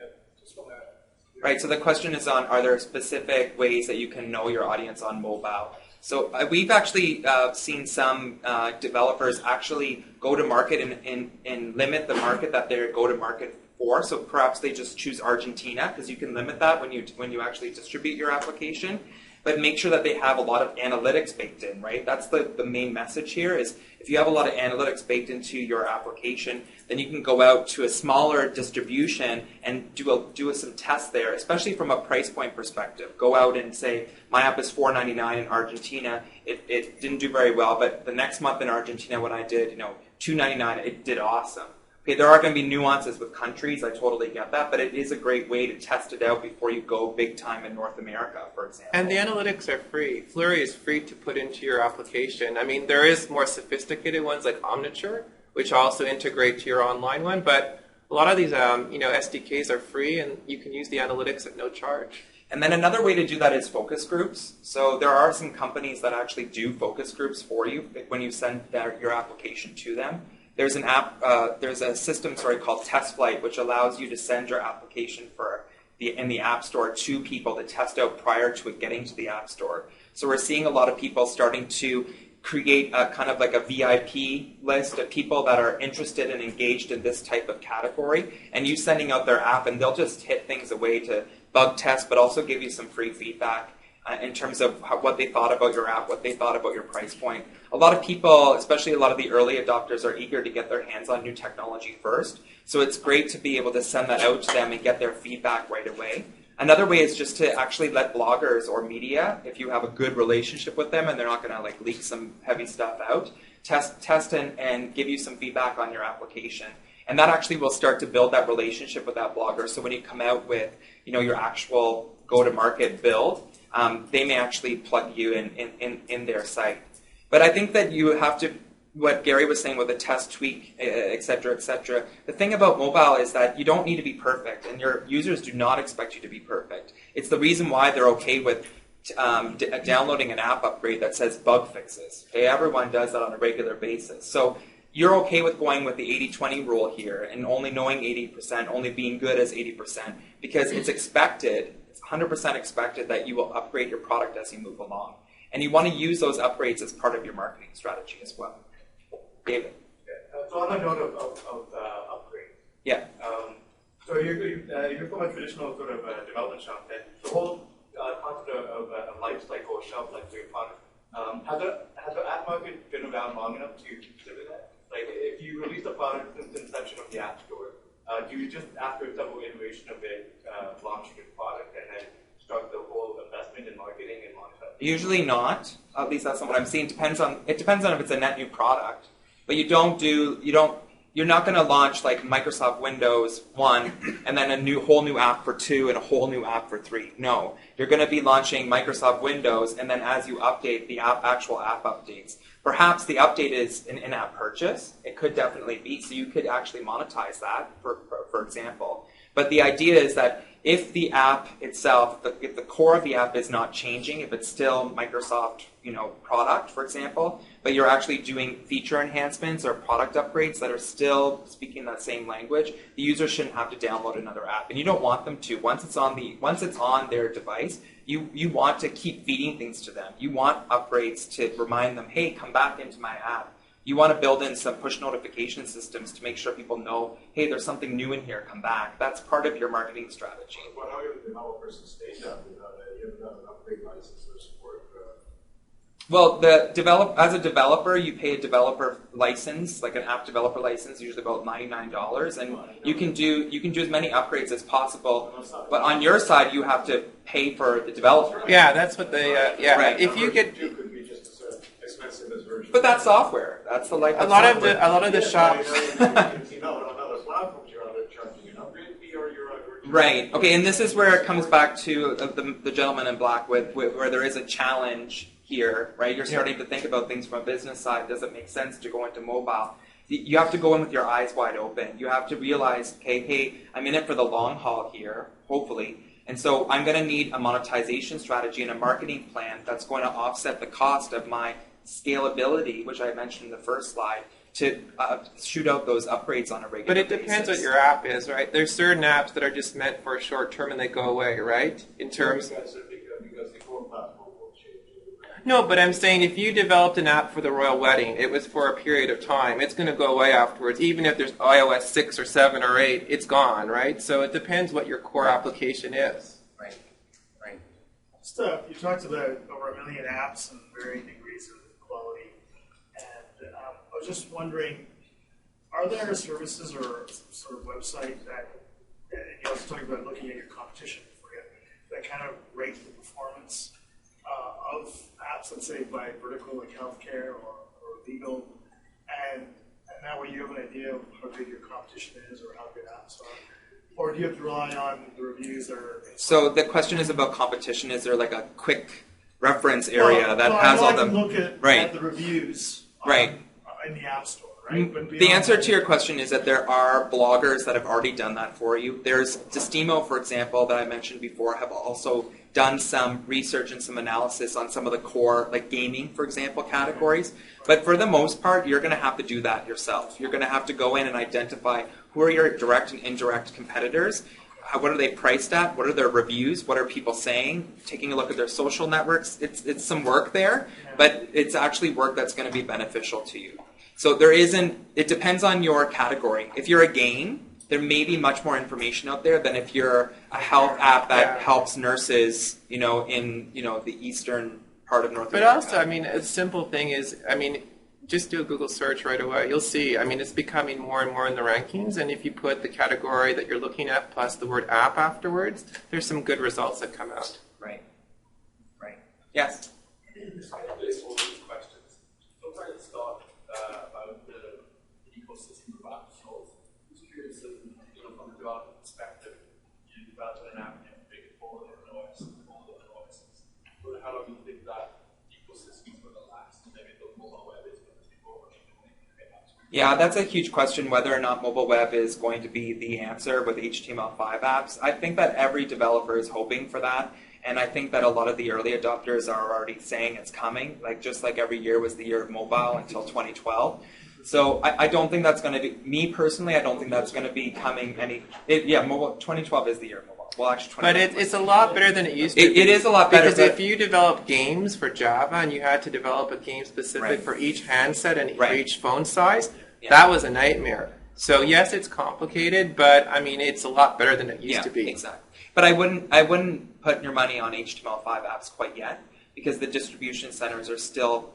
Just want to. Right. So the question is on: are there specific ways that you can know your audience on mobile? So we've actually seen some developers actually go to market and limit the market that they go to market for. So perhaps they just choose Argentina because you can limit that when you actually distribute your application. But make sure that they have a lot of analytics baked in, right? That's the main message here is if you have a lot of analytics baked into your application, then you can go out to a smaller distribution and do some tests there, especially from a price point perspective. Go out and say, my app is $4.99 in Argentina. It didn't do very well, but the next month in Argentina when I did, $2.99, it did awesome. Okay, there are going to be nuances with countries, I totally get that, but it is a great way to test it out before you go big time in North America, for example. And the analytics are free. Flurry is free to put into your application. I mean, there is more sophisticated ones like Omniture, which also integrate to your online one, but a lot of these SDKs are free and you can use the analytics at no charge. And then another way to do that is focus groups. So there are some companies that actually do focus groups for you when you send your application to them. There's an app. There's a system, called TestFlight, which allows you to send your application in the App Store to people to test out prior to it getting to the App Store. So we're seeing a lot of people starting to create a kind of like a VIP list of people that are interested and engaged in this type of category, and you sending out their app, and they'll just hit things away to bug test, but also give you some free feedback in terms of what they thought about your app, what they thought about your price point. A lot of people, especially a lot of the early adopters, are eager to get their hands on new technology first, so it's great to be able to send that out to them and get their feedback right away. Another way is just to actually let bloggers or media, if you have a good relationship with them and they're not going to like leak some heavy stuff out, test and give you some feedback on your application. And that actually will start to build that relationship with that blogger. So when you come out with your actual go-to-market build, they may actually plug you in their site. But I think that you have to, what Gary was saying with the test, tweak, et cetera, the thing about mobile is that you don't need to be perfect, and your users do not expect you to be perfect. It's the reason why they're okay with downloading an app upgrade that says bug fixes. Okay, everyone does that on a regular basis. So you're okay with going with the 80-20 rule here and only knowing 80%, only being good as 80%, because it's expected, it's 100% expected that you will upgrade your product as you move along. And you want to use those upgrades as part of your marketing strategy as well. David. So on the note of upgrades. Yeah. So you're from a traditional sort of development shop. Then the whole concept of a life cycle, shelf life for your product. Has the app market been around long enough to consider that? Like, if you release a product since the inception of the App Store, do you just, after several iteration of it, launch your product and then start the whole investment in marketing and monetization? Usually not. At least that's not what I'm seeing. It depends on if it's a net new product. But you're not going to launch like Microsoft Windows 1 and then a whole new app for 2 and a whole new app for 3. No. You're going to be launching Microsoft Windows, and then as you update, the actual app updates. Perhaps the update is an in-app purchase. It could definitely be. So you could actually monetize that, for example. But the idea is that if the app itself, if the core of the app is not changing, if it's still Microsoft, product, for example, but you're actually doing feature enhancements or product upgrades that are still speaking that same language, the user shouldn't have to download another app, and you don't want them to. Once it's on their device, you want to keep feeding things to them. You want upgrades to remind them, hey, come back into my app. You want to build in some push notification systems to make sure people know, hey, there's something new in here, come back. That's part of your marketing strategy. But how do the developers sustain that without you haven't got an upgrade license or support? Well, as a developer, you pay a developer license, like an app developer license, usually about $99, and you can do as many upgrades as possible. But on your side, you have to pay for the developer. Yeah, that's what they. Right. If you could. Could be just as expensive as version. But that's software. That's the life A of lot software. of the shops. Right. Okay. And this is where it comes back to the gentleman in black where there is a challenge here, right? You're starting to think about things from a business side. Does it make sense to go into mobile? You have to go in with your eyes wide open. You have to realize, okay, hey, I'm in it for the long haul here, hopefully. And so I'm going to need a monetization strategy and a marketing plan that's going to offset the cost of my scalability, which I mentioned in the first slide, to shoot out those upgrades on a regular basis. But it depends what your app is, right? There's certain apps that are just meant for a short term and they go away, right? In terms. Because the core platform will change. No, but I'm saying if you developed an app for the royal wedding, it was for a period of time. It's going to go away afterwards. Even if there's iOS 6 or 7 or 8, it's gone, right? So it depends what your core application is. Right. Right. Just, you talked about over 1 million apps and varying degrees of quality. And I was just wondering, are there services or some sort of website that, and you also talked about looking at your competition that kind of rate the performance of apps, let's say by vertical like healthcare or legal, and that way you have an idea of how big your competition is or how good apps are? Or do you have to rely on the reviews or... So the question is about competition. Is there like a quick reference area that has all the... look at the reviews in the App Store, right? But the answer to your question is that there are bloggers that have already done that for you. There's Destimo, for example, that I mentioned before, have also done some research and some analysis on some of the core, like gaming, for example, categories. But for the most part, you're going to have to do that yourself. You're going to have to go in and identify who are your direct and indirect competitors. what are they priced at? What are their reviews? What are people saying? Taking a look at their social networks. It's some work there, but it's actually work that's going to be beneficial to you. So it depends on your category. If you're a game, there may be much more information out there than if you're a health app that helps nurses, in the eastern part of North America. But also, a simple thing is, just do a Google search right away. You'll see, it's becoming more and more in the rankings, and if you put the category that you're looking at plus the word app afterwards, there's some good results that come out. Right. Yes? This kind of based on these questions. Sometimes it's thought about the ecosystem of app stores. I'm just curious, from the development perspective, you develop an app and make it all different OSs, But how long do you think that ecosystem is going to last? Maybe the mobile web is going to take over. Yeah, that's a huge question, whether or not mobile web is going to be the answer with HTML5 apps. I think that every developer is hoping for that, and I think that a lot of the early adopters are already saying it's coming, just like every year was the year of mobile until 2012. So I don't think that's going to be, me personally, I don't think that's going to be coming mobile, 2012 is the year of mobile. Well, actually, but it's a lot better than it used to be. It is a lot better. Because if you develop games for Java and you had to develop a game specific for each handset and for each phone size, that was a nightmare. So yes, it's complicated, but it's a lot better than it used to be. Exactly. But I wouldn't put your money on HTML5 apps quite yet, because the distribution centers are still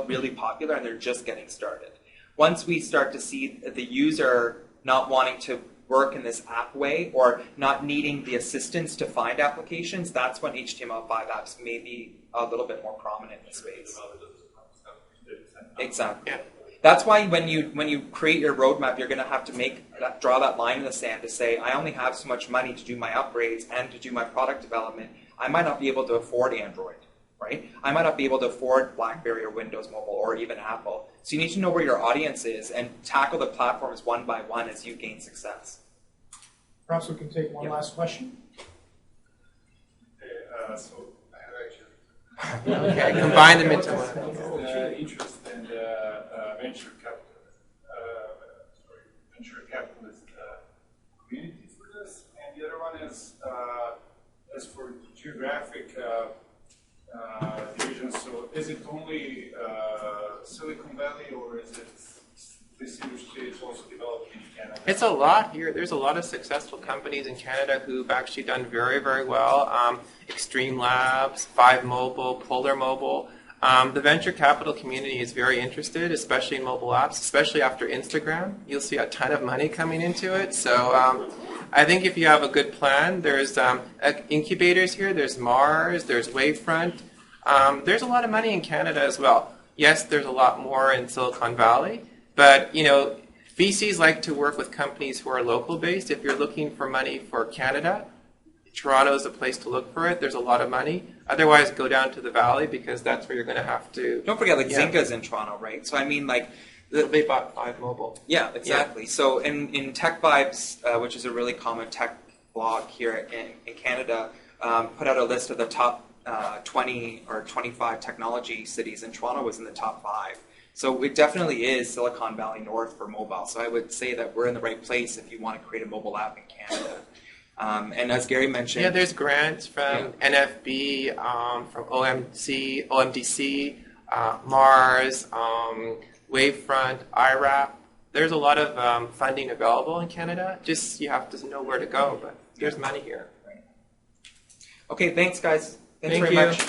really popular and they're just getting started. Once we start to see the user not wanting to work in this app way or not needing the assistance to find applications, that's when HTML5 apps may be a little bit more prominent in the space. Exactly. Yeah. That's why when you create your roadmap, you're going to have to draw that line in the sand to say, I only have so much money to do my upgrades and to do my product development. I might not be able to afford Android, right? I might not be able to afford BlackBerry or Windows Mobile or even Apple. So you need to know where your audience is and tackle the platforms one by one as you gain success. Perhaps we can take one last question. So I have actually okay, combine them into one. Interest in venture capitalist community for this, and the other one is as for geographic division. So is it only Silicon Valley, or is it this industry is also developing in Canada? It's a lot here. There's a lot of successful companies in Canada who've actually done very, very well. Extreme Labs, 5Mobile, Polar Mobile. The venture capital community is very interested, especially in mobile apps, especially after Instagram. You'll see a ton of money coming into it. So I think if you have a good plan, there's incubators here. There's Mars. There's Wavefront. There's a lot of money in Canada as well. Yes, there's a lot more in Silicon Valley. But, VCs like to work with companies who are local-based. If you're looking for money for Canada, Toronto is the place to look for it. There's a lot of money. Otherwise, go down to the Valley, because that's where you're going to have to... Don't forget, Zynga's in Toronto, right? So, they bought 5Mobile. Yeah, exactly. Yeah. So, in Tech Vibes, which is a really common tech blog here in Canada, put out a list of the top 20 or 25 technology cities, and Toronto was in the top 5. So it definitely is Silicon Valley North for mobile. So I would say that we're in the right place if you want to create a mobile app in Canada. And as Gary mentioned... Yeah, there's grants from NFB, from OMDC, Mars, Wavefront, IRAP. There's a lot of funding available in Canada. Just you have to know where to go, but there's money here. Okay, thanks, guys. Thanks Thank very you. much.